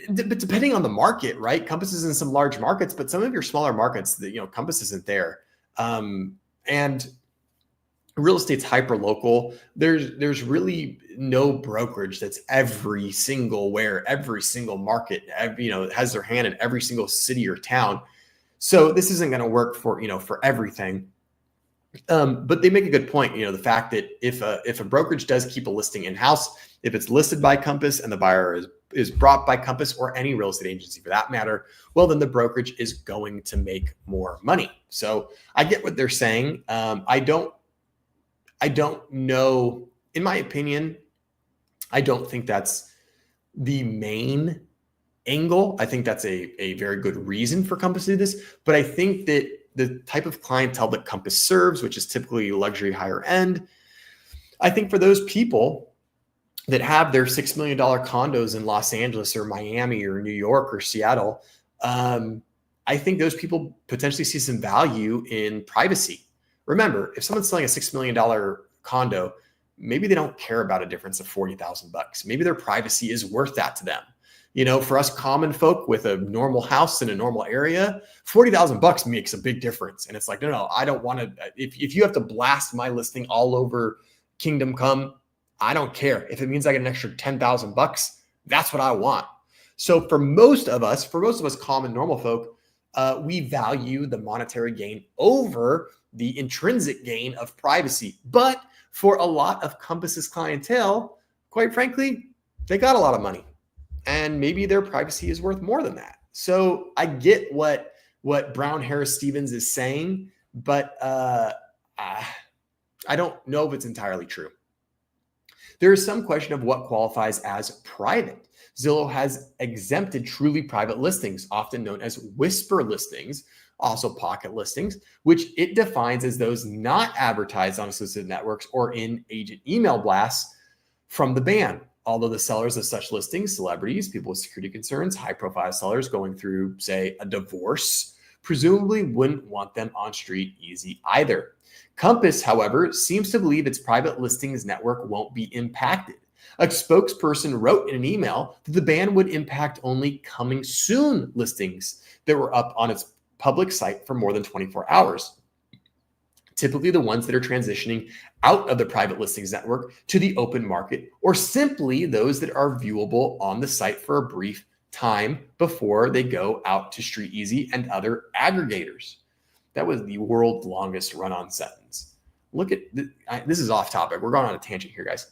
But depending on the market, right? Compass is in some large markets, but some of your smaller markets, Compass isn't there. And real estate's hyper local. There's really no brokerage that's every single market, has their hand in every single city or town. So this isn't going to work for everything. But they make a good point. The fact that if a brokerage does keep a listing in-house, if it's listed by Compass and the buyer is brought by Compass, or any real estate agency for that matter, well, then the brokerage is going to make more money. So I get what they're saying. I don't know. In my opinion, I don't think that's the main angle. I think that's a very good reason for Compass to do this. But I think that the type of clientele that Compass serves, which is typically luxury higher end, I think for those people that have their $6 million condos in Los Angeles or Miami or New York or Seattle, I think those people potentially see some value in privacy. Remember, if someone's selling a $6 million condo, maybe they don't care about a difference of $40,000. Maybe their privacy is worth that to them. For us common folk with a normal house in a normal area, $40,000 makes a big difference. And it's like, no, I don't want to. If you have to blast my listing all over Kingdom Come, I don't care. If it means I get an extra $10,000, that's what I want. So for most of us common normal folk, we value the monetary gain over the intrinsic gain of privacy. But for a lot of Compass's clientele, quite frankly, they got a lot of money, and maybe their privacy is worth more than that. So I get what Brown Harris Stevens is saying, but I don't know if it's entirely true. There is some question of what qualifies as private. Zillow has exempted truly private listings, often known as whisper listings, also pocket listings, which it defines as those not advertised on exclusive networks or in agent email blasts, from the ban. Although the sellers of such listings, celebrities, people with security concerns, high-profile sellers going through, say, a divorce, presumably wouldn't want them on Street Easy either. Compass, however, seems to believe its private listings network won't be impacted. A spokesperson wrote in an email that the ban would impact only coming soon listings that were up on its public site for more than 24 hours. Typically the ones that are transitioning out of the private listings network to the open market, or simply those that are viewable on the site for a brief time before they go out to Street Easy and other aggregators. That was the world's longest run-on sentence. Look at this is off topic. We're going on a tangent here, guys.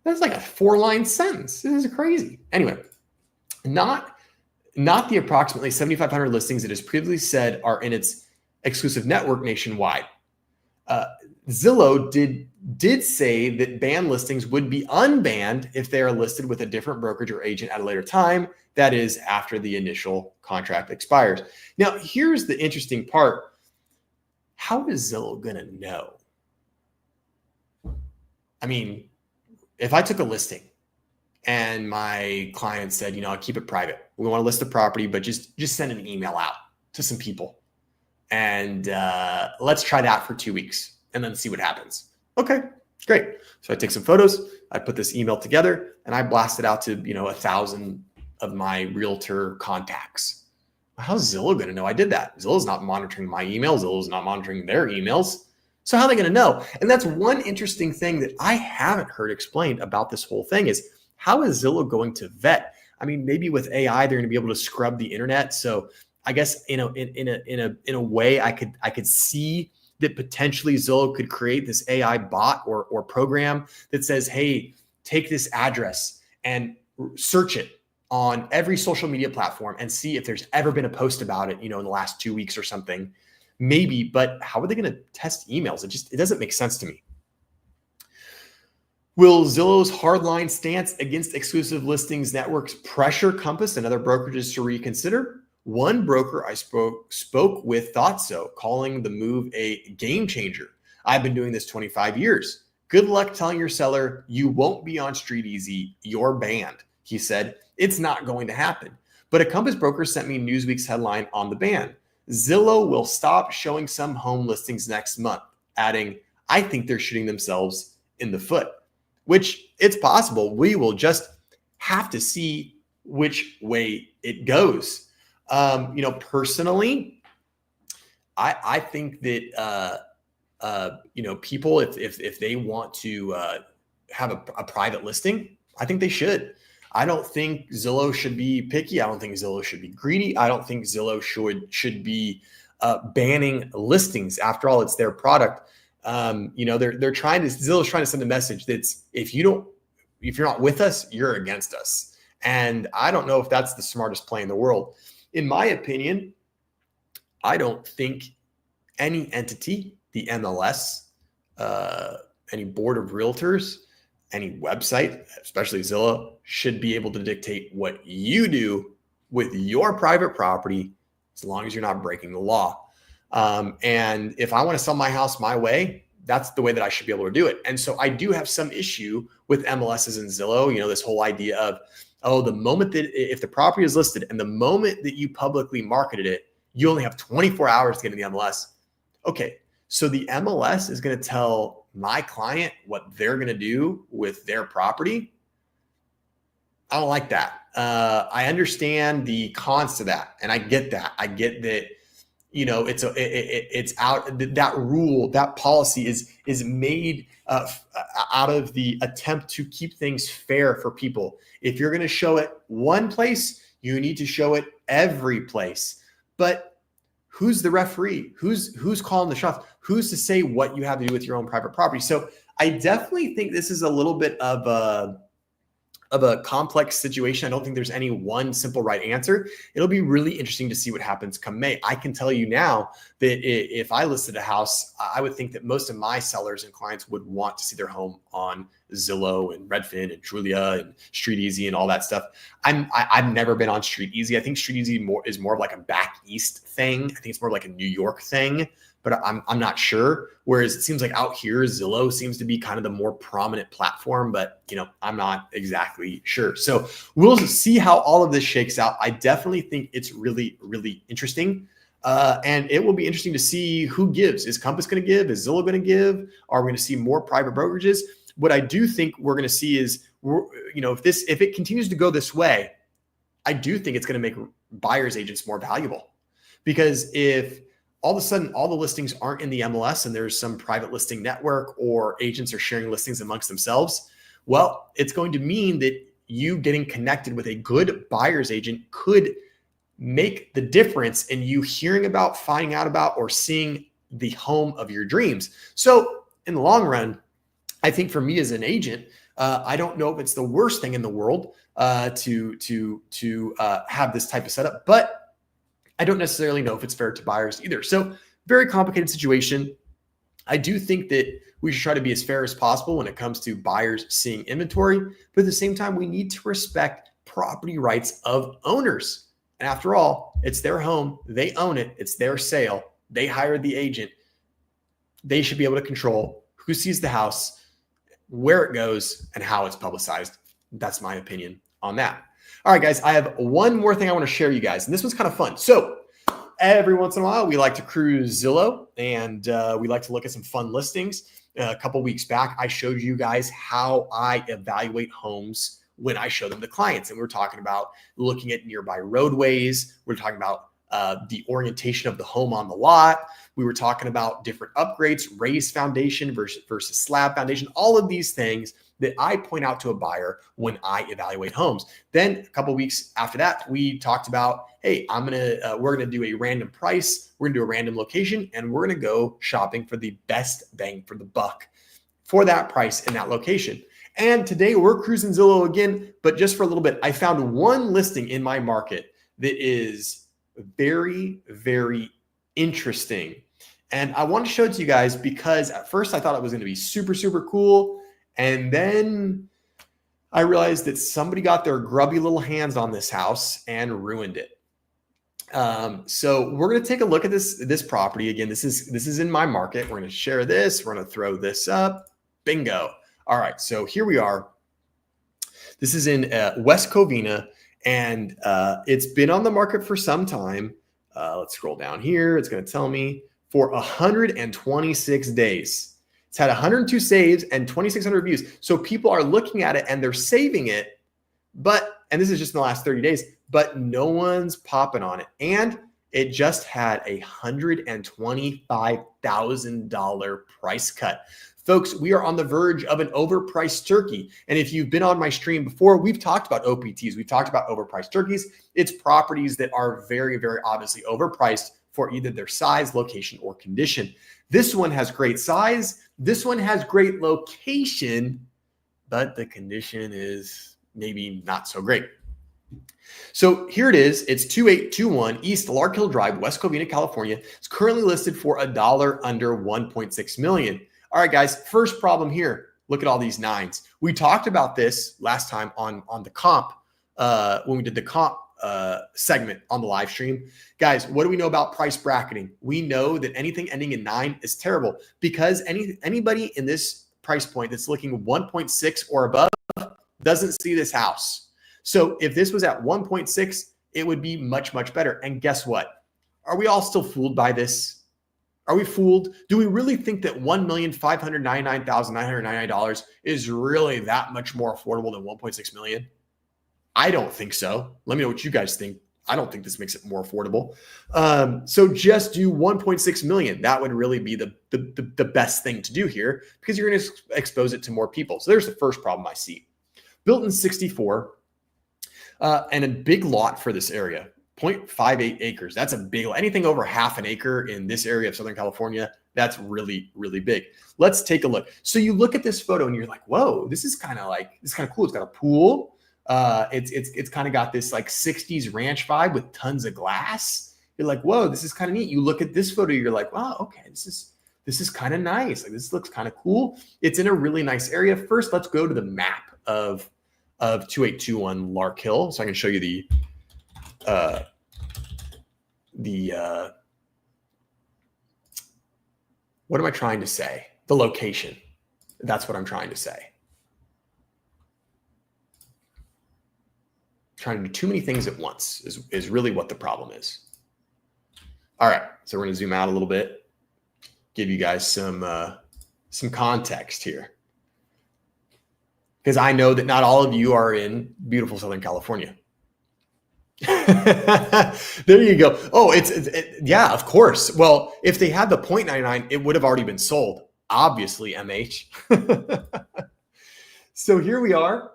That's like a 4-line sentence. This is crazy. Anyway, not the approximately 7,500 listings it has previously said are in its exclusive network nationwide. Zillow did say that banned listings would be unbanned if they are listed with a different brokerage or agent at a later time, that is, after the initial contract expires. Now, here's the interesting part. How is Zillow going to know? I mean, if I took a listing and my client said, I'll keep it private. We want to list the property, but just send an email out to some people. And let's try that for 2 weeks. and then see what happens. Okay, great. So I take some photos, I put this email together, and I blast it out to, 1,000 of my realtor contacts. How's Zillow going to know I did that? Zillow's not monitoring my emails. Zillow's not monitoring their emails. So how are they going to know? And that's one interesting thing that I haven't heard explained about this whole thing is how is Zillow going to vet? I mean, maybe with AI, they're going to be able to scrub the internet. So I guess, in a way, I could see that potentially Zillow could create this AI bot or program that says, hey, take this address and search it on every social media platform and see if there's ever been a post about it, in the last 2 weeks or something. Maybe, but how are they going to test emails? It doesn't make sense to me. Will Zillow's hardline stance against exclusive listings networks pressure Compass and other brokerages to reconsider? One broker I spoke with thought so, calling the move a game changer. I've been doing this 25 years. Good luck telling your seller you won't be on Street Easy. You're banned. He said, it's not going to happen. But a Compass broker sent me Newsweek's headline on the ban. Zillow will stop showing some home listings next month, adding, I think they're shooting themselves in the foot, which it's possible. We will just have to see which way it goes. Personally, I think that, people, if they want to have a private listing, I think they should. I don't think Zillow should be picky. I don't think Zillow should be greedy. I don't think Zillow should be banning listings. After all, it's their product. Zillow's trying to send a message that's if you're not with us, you're against us. And I don't know if that's the smartest play in the world. In my opinion, I don't think any entity, the MLS, any board of realtors, any website, especially Zillow, should be able to dictate what you do with your private property as long as you're not breaking the law. And if I want to sell my house my way, that's the way that I should be able to do it. And so I do have some issue with MLSs and Zillow, this whole idea of, the moment that if the property is listed and the moment that you publicly marketed it, you only have 24 hours to get in the MLS. Okay, so the MLS is going to tell my client what they're going to do with their property. I don't like that. I understand the cons to that, and I get that. I get that. It's out. That rule, that policy is made out of the attempt to keep things fair for people. If you're going to show it one place, you need to show it every place. But who's the referee? Who's calling the shots? Who's to say what you have to do with your own private property? So I definitely think this is a little bit of a complex situation. I don't think there's any one simple right answer. It'll be really interesting to see what happens come May. I can tell you now that if I listed a house, I would think that most of my sellers and clients would want to see their home on Zillow and Redfin and Trulia and Street Easy and all that stuff. I've never been on Street Easy. I think Street Easy is more of like a back east thing. I think it's more like a New York thing, but I'm not sure. Whereas it seems like out here, Zillow seems to be kind of the more prominent platform, but I'm not exactly sure. So we'll see how all of this shakes out. I definitely think it's really, really interesting. And it will be interesting to see who gives. Is Compass going to give? Is Zillow going to give? Are we going to see more private brokerages? What I do think we're going to see is, if it continues to go this way, I do think it's going to make buyers agents more valuable. Because if all of a sudden all the listings aren't in the MLS and there's some private listing network or agents are sharing listings amongst themselves, well, it's going to mean that you getting connected with a good buyer's agent could make the difference in you hearing about, finding out about, or seeing the home of your dreams. So in the long run, I think for me as an agent, I don't know if it's the worst thing in the world to have this type of setup, but I don't necessarily know if it's fair to buyers either. So very complicated situation. I do think that we should try to be as fair as possible when it comes to buyers seeing inventory, but at the same time, we need to respect property rights of owners. And after all, it's their home, they own it, it's their sale, they hired the agent. They should be able to control who sees the house, where it goes, and how it's publicized. That's my opinion on that. All right, guys, I have one more thing I want to share you guys, and this one's kind of fun. So Every once in a while, we like to cruise Zillow, and we like to look at some fun listings. A couple weeks back, I showed you guys how I evaluate homes when I show them to clients. And we're talking about looking at nearby roadways. We're talking about the orientation of the home on the lot. We were talking about different upgrades, raised foundation versus slab foundation, all of these things that I point out to a buyer when I evaluate homes. Then a couple of weeks after that, we talked about, hey, we're gonna do a random price, we're gonna do a random location, and we're gonna go shopping for the best bang for the buck for that price in that location. And today we're cruising Zillow again, but just for a little bit. I found one listing in my market that is very, very interesting. And I want to show it to you guys because at first I thought it was going to be super, super cool. And then I realized that somebody got their grubby little hands on this house and ruined it. So we're going to take a look at this property. Again, this is in my market. We're going to share this. We're going to throw this up. Bingo. All right. So here we are. This is in West Covina, and it's been on the market for some time. Let's scroll down here. It's going to tell me for 126 days. It's had 102 saves and 2,600 views. So people are looking at it and they're saving it, and this is just in the last 30 days, but no one's popping on it. And it just had a $125,000 price cut. Folks, we are on the verge of an overpriced turkey. And if you've been on my stream before, we've talked about OPTs. We've talked about overpriced turkeys. It's properties that are very, very obviously overpriced for either their size, location, or condition. This one has great size. This one has great location, but the condition is maybe not so great. So here it is. It's 2821 East Lark Hill Drive, West Covina, California. It's currently listed for $1 under 1.6 million. All right, guys, first problem here. Look at all these nines. We talked about this last time on the comp, when we did the comp segment on the live stream. Guys, what do we know about price bracketing? We know that anything ending in 9 is terrible because anybody in this price point that's looking 1.6 or above doesn't see this house. So if this was at 1.6, it would be much, much better. And guess what? Are we all still fooled by this? Are we fooled? Do we really think that $1,599,999 is really that much more affordable than 1.6 million? I don't think so. Let me know what you guys think. I don't think this makes it more affordable. So just do 1.6 million. That would really be the best thing to do here because you're going to expose it to more people. So there's the first problem I see. Built in 64 and a big lot for this area. 0.58 acres. That's a big, anything over half an acre in this area of Southern California, that's really, really big. Let's take a look. So you look at this photo and you're like, whoa, this is kind of cool. It's got a pool. It's kind of got this like 60s ranch vibe with tons of glass. You're like, whoa, this is kind of neat. You look at this photo, you're like, wow, okay, this is kind of nice. Like this looks kind of cool. It's in a really nice area. First, let's go to the map of 2821 Lark Hill. So I can show you the what am I trying to say? The location. That's what I'm trying to say. Trying to do too many things at once is really what the problem is. All right, so we're going to zoom out a little bit, give you guys some context here, because I know that not all of you are in beautiful Southern California. There you go. Oh, yeah, of course. Well, if they had the 0.99, it would have already been sold. Obviously, MH. So here we are.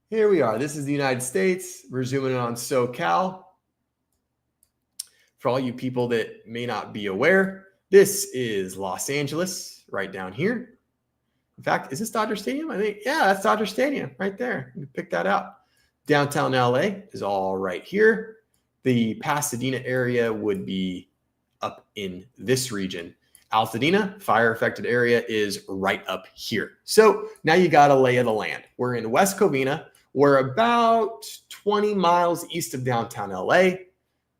Here we are. This is the United States. We're zooming in on SoCal. For all you people that may not be aware, this is Los Angeles right down here. In fact, is this Dodger Stadium? I think, yeah, that's Dodger Stadium right there. You can pick that out. Downtown LA is all right here. The Pasadena area would be up in this region. Altadena, fire affected area, is right up here. So now you got a lay of the land. We're in West Covina. We're about 20 miles east of downtown LA.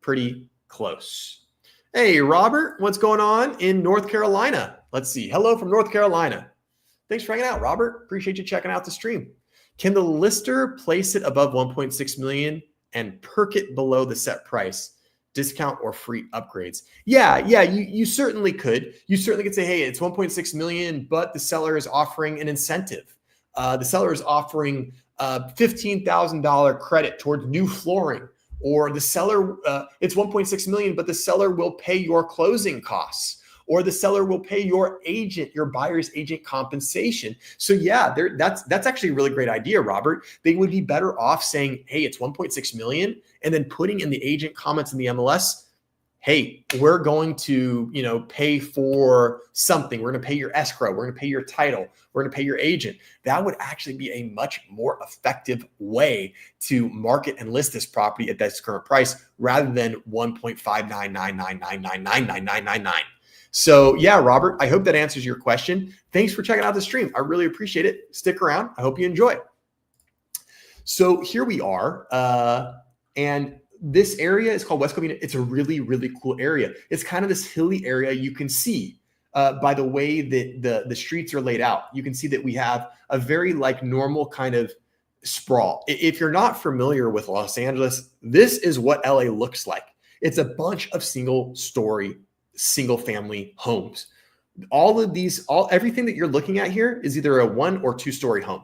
Pretty close. Hey, Robert, what's going on in North Carolina? Let's see. Hello from North Carolina. Thanks for hanging out, Robert. Appreciate you checking out the stream. Can the lister place it above 1.6 million and perk it below the set price discount or free upgrades. Yeah, you certainly could. You certainly could say, hey, it's 1.6 million, but the seller is offering an incentive. The seller is offering $15,000 credit towards new flooring, or the seller, it's 1.6 million, but the seller will pay your closing costs, or the seller will pay your agent, your buyer's agent compensation. So yeah, that's actually a really great idea, Robert. They would be better off saying, hey, it's 1.6 million, and then putting in the agent comments in the MLS, hey, we're going to, pay for something. We're going to pay your escrow. We're going to pay your title. We're going to pay your agent. That would actually be a much more effective way to market and list this property at this current price, rather than 1.59999999999. So yeah, Robert, I hope that answers your question. Thanks for checking out the stream. I really appreciate it. Stick around. I hope you enjoy. So here we are. And this area is called West Covina. It's a really, really cool area. It's kind of this hilly area. You can see by the way that the streets are laid out. You can see that we have a very normal kind of sprawl. If you're not familiar with Los Angeles, this is what LA looks like. It's a bunch of single family homes. Everything that you're looking at here is either a 1 or 2 story home.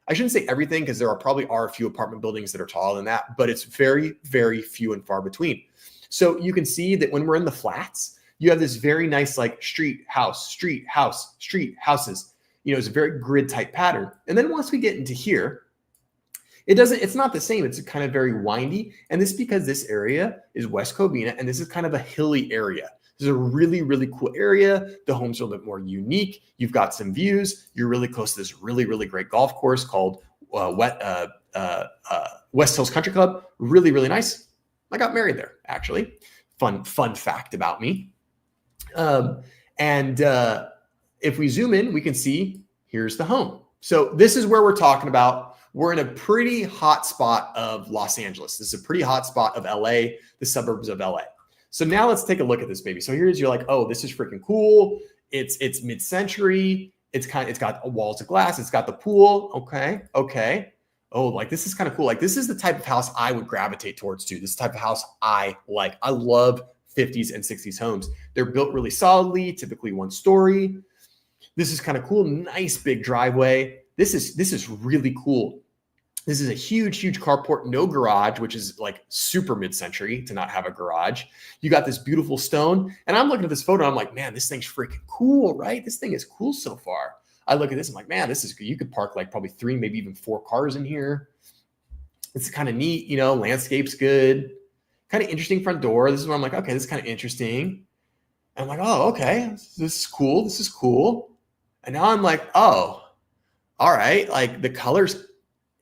I shouldn't say everything, because there probably are a few apartment buildings that are taller than that, but it's very, very few and far between. So you can see that when we're in the flats, you have this very nice street, house, street, house, street, houses. It's a very grid type pattern. And then once we get into here, it's not the same. It's kind of very windy. And this is because this area is West Covina, and this is kind of a hilly area. This is a really, really cool area. The homes are a little bit more unique. You've got some views. You're really close to this really, really great golf course called West Hills Country Club. Really, really nice. I got married there, actually. Fun fact about me. If we zoom in, we can see here's the home. So this is where we're talking about. We're in a pretty hot spot of Los Angeles. This is a pretty hot spot of LA, the suburbs of LA. So now let's take a look at this baby. So you're like, oh, this is freaking cool. It's mid-century. It's got walls of glass. It's got the pool. Okay. Oh, this is kind of cool. This is the type of house I would gravitate towards too. This is the type of house I like. I love 50s and 60s homes. They're built really solidly, typically 1 story. This is kind of cool. Nice big driveway. This is really cool. This is a huge carport, no garage, which is super mid-century to not have a garage. You got this beautiful stone. And I'm looking at this photo. I'm like, man, this thing's freaking cool, right? This thing is cool so far. I look at this. I'm like, man, this is good. You could park probably 3, maybe even 4 cars in here. It's kind of neat. Landscape's good. Kind of interesting front door. This is where I'm like, okay, this is kind of interesting. And I'm like, oh, okay, this is cool. This is cool. And now I'm like, oh, all right. The color's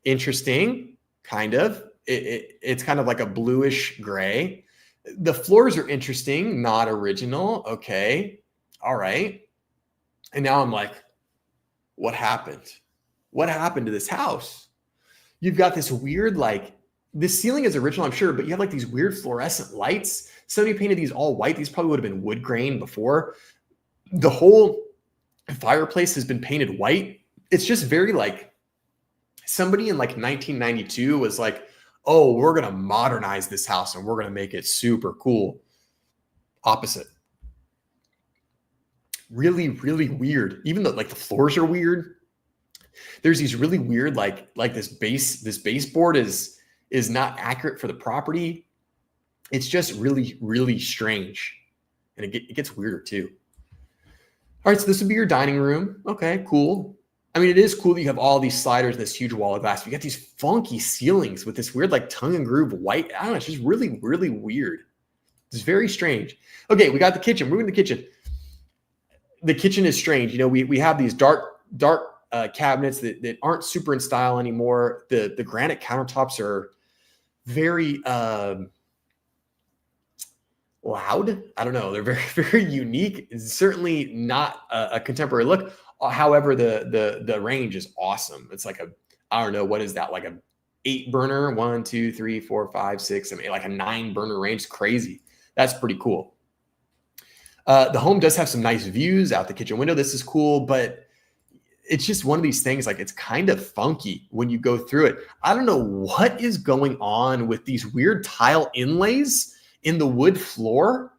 interesting, kind of. It's kind of like a bluish gray. The floors are interesting, not original. Okay. All right. And now I'm like, what happened? What happened to this house? You've got this weird, the ceiling is original, I'm sure, but you have these weird fluorescent lights. Somebody painted these all white. These probably would have been wood grain before. The whole fireplace has been painted white. It's just very somebody in 1992 was like, oh, we're going to modernize this house and we're going to make it super cool. Opposite. Really, really weird. Even though the floors are weird, there's these really weird, this baseboard is not accurate for the property. It's just really, really strange. And it gets weirder too. All right, so this would be your dining room. Okay, cool. I mean, it is cool that you have all these sliders and this huge wall of glass. You got these funky ceilings with this weird tongue and groove white. I don't know. It's just really, really weird. It's very strange. Okay, we got the kitchen. We're in the kitchen. The kitchen is strange. We have these dark cabinets that aren't super in style anymore. The granite countertops are very loud. I don't know. They're very, very unique. It's certainly not a contemporary look. However, the range is awesome. It's I don't know, what is that? A 8 burner, 1, 2, 3, 4, 5, 6, and a 9 burner range. It's crazy. That's pretty cool. The home does have some nice views out the kitchen window. This is cool, but it's just one of these things, it's kind of funky when you go through it. I don't know what is going on with these weird tile inlays in the wood floor.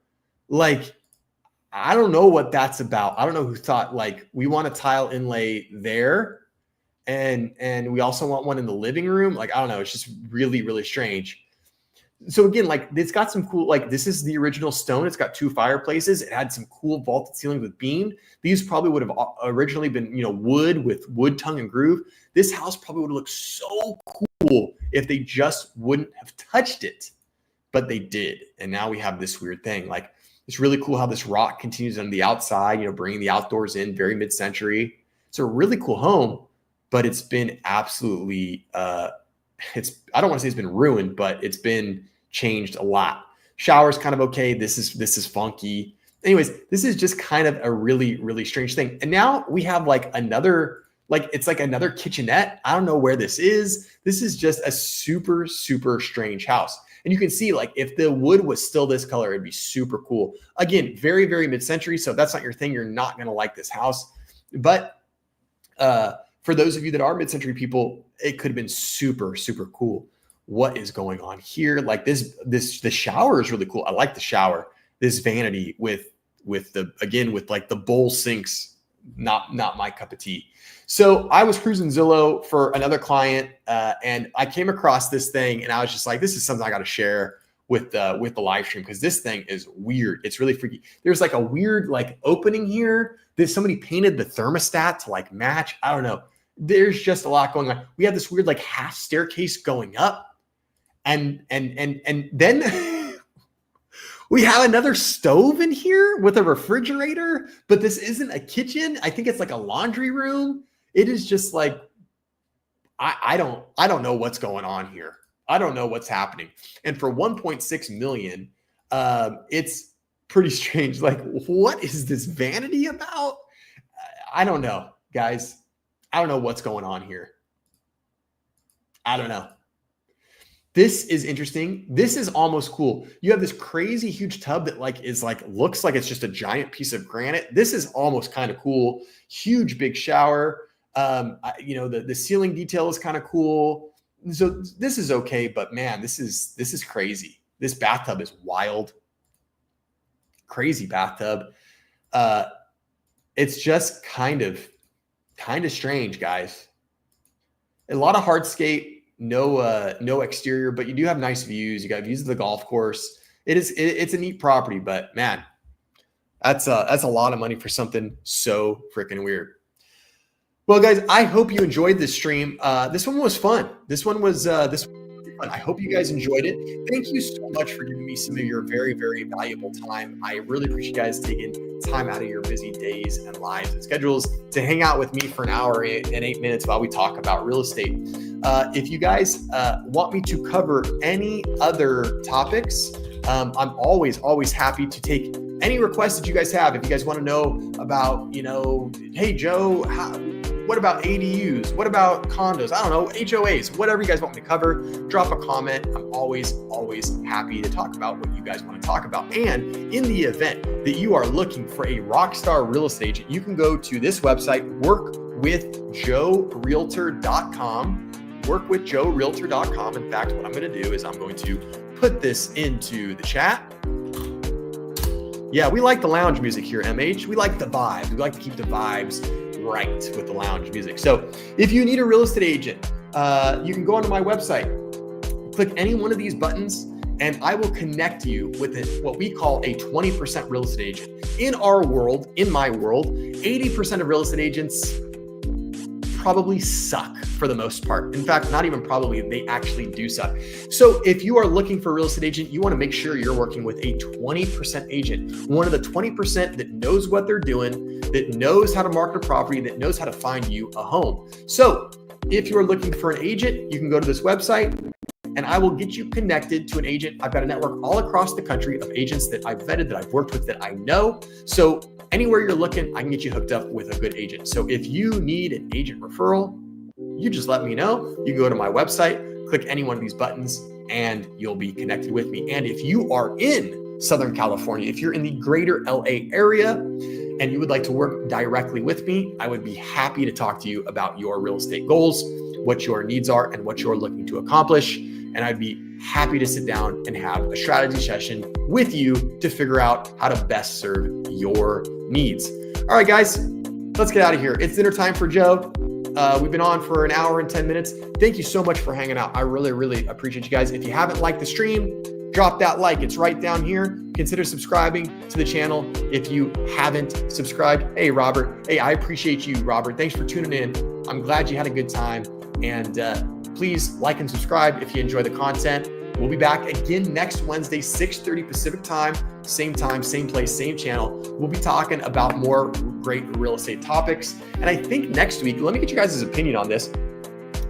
Like, I don't know what that's about. I don't know who thought like we want a tile inlay there and we also want one in the living room. Like, I don't know. It's just really, really strange. So again, like it's got some cool, like this is the original stone. It's got 2 fireplaces. It had some cool vaulted ceilings with beam. These probably would have originally been, wood with wood tongue and groove. This house probably would have looked so cool if they just wouldn't have touched it, but they did. And now we have this weird thing. Like, it's really cool how this rock continues on the outside, bringing the outdoors in, very mid-century. It's a really cool home, but it's been absolutely, I don't want to say it's been ruined, but it's been changed a lot. Shower's kind of okay. This is funky. Anyways, this is just kind of a really, really strange thing. And now we have like another, it's like another kitchenette. I don't know where this is. This is just a super, super strange house. And you can see like if the wood was still this color, it'd be super cool. Again, very, very mid-century. So if that's not your thing, you're not going to like this house. But for those of you that are mid-century people, it could have been super, super cool. What is going on here? Like the shower is really cool. I like the shower. This vanity with the bowl sinks, not my cup of tea. So I was cruising Zillow for another client, and I came across this thing, and I was just like, this is something I got to share with the live stream because this thing is weird. It's really freaky. There's like a weird like opening here. There's somebody painted the thermostat to like match. I don't know. There's just a lot going on. We have this weird like half staircase going up. And then we have another stove in here with a refrigerator, but this isn't a kitchen. I think it's like a laundry room. It is just like, I don't know what's going on here. I don't know what's happening. And for 1.6 million, it's pretty strange. Like, what is this vanity about? I don't know, guys. I don't know what's going on here. I don't know. This is interesting. This is almost cool. You have this crazy huge tub that looks like it's just a giant piece of granite. This is almost kind of cool. Huge big shower. The ceiling detail is kind of cool. So this is okay, but man, this is crazy. This bathtub is wild. Crazy bathtub. It's just kind of strange, guys. A lot of hardscape. No exterior, but you do have nice views. You got views of the golf course. It's a neat property, but man, that's a lot of money for something so freaking weird. Well, guys, I hope you enjoyed this stream. This one was fun. This one was fun. I hope you guys enjoyed it. Thank you so much for giving me some of your very, very valuable time. I really appreciate you guys taking time out of your busy days and lives and schedules to hang out with me for an hour and 8 minutes while we talk about real estate. If you guys want me to cover any other topics, I'm always happy to take any requests that you guys have. If you guys want to know about, hey, Joe, what about ADUs? What about condos? I don't know, HOAs, whatever you guys want me to cover, drop a comment. I'm always happy to talk about what you guys want to talk about. And in the event that you are looking for a rockstar real estate agent, you can go to this website, workwithjoerealtor.com. Workwithjoerealtor.com. In fact, what I'm going to do is I'm going to put this into the chat. Yeah, we like the lounge music here, MH. We like the vibes. We like to keep the vibes right with the lounge music. So if you need a real estate agent, you can go onto my website, click any one of these buttons, and I will connect you with what we call a 20% real estate agent. In our world, in my world, 80% of real estate agents probably suck for the most part. In fact, not even probably, they actually do suck. So if you are looking for a real estate agent, you want to make sure you're working with a 20% agent, one of the 20% that knows what they're doing, that knows how to market a property, that knows how to find you a home. So if you're looking for an agent, you can go to this website and I will get you connected to an agent. I've got a network all across the country of agents that I've vetted, that I've worked with, that I know. So anywhere you're looking, I can get you hooked up with a good agent. So if you need an agent referral, you just let me know. You can go to my website, click any one of these buttons, and you'll be connected with me. And if you are in Southern California, if you're in the greater LA area and you would like to work directly with me, I would be happy to talk to you about your real estate goals, what your needs are, and what you're looking to accomplish. and I'd be happy to sit down and have a strategy session with you to figure out how to best serve your needs. All right, guys, let's get out of here. It's dinner time for Joe. We've been on for an hour and 10 minutes. Thank you so much for hanging out. I really, really appreciate you guys. If you haven't liked the stream, drop that like. It's right down here. Consider subscribing to the channel if you haven't subscribed. Hey, Robert. Hey, I appreciate you, Robert. Thanks for tuning in. I'm glad you had a good time. And please like and subscribe if you enjoy the content. We'll be back again next Wednesday, 6:30 Pacific time, same place, same channel. We'll be talking about more great real estate topics. And I think next week, let me get you guys' opinion on this.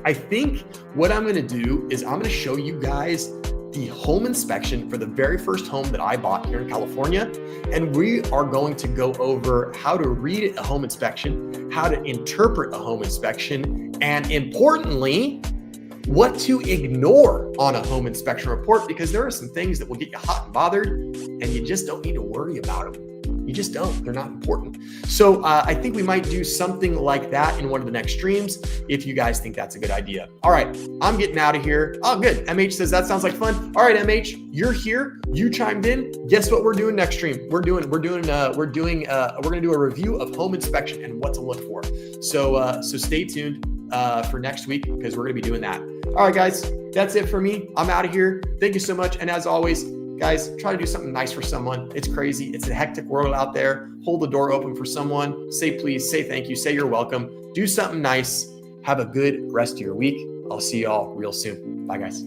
I think what I'm going to do is I'm going to show you guys the home inspection for the very first home that I bought here in California. And we are going to go over how to read a home inspection, how to interpret a home inspection, and importantly, what to ignore on a home inspection report, because there are some things that will get you hot and bothered and you just don't need to worry about them. You just don't. They're not important. So I think we might do something like that in one of the next streams if you guys think that's a good idea. All right, I'm getting out of here. Oh, good. MH says that sounds like fun. All right, MH, you're here. You chimed in. Guess what we're doing next stream? We're going to do a review of home inspection and what to look for. So stay tuned for next week because we're going to be doing that. All right, guys, that's it for me. I'm out of here. Thank you so much. And as always, guys, try to do something nice for someone. It's crazy. It's a hectic world out there. Hold the door open for someone. Say please, say thank you, say you're welcome. Do something nice. Have a good rest of your week. I'll see y'all real soon. Bye, guys.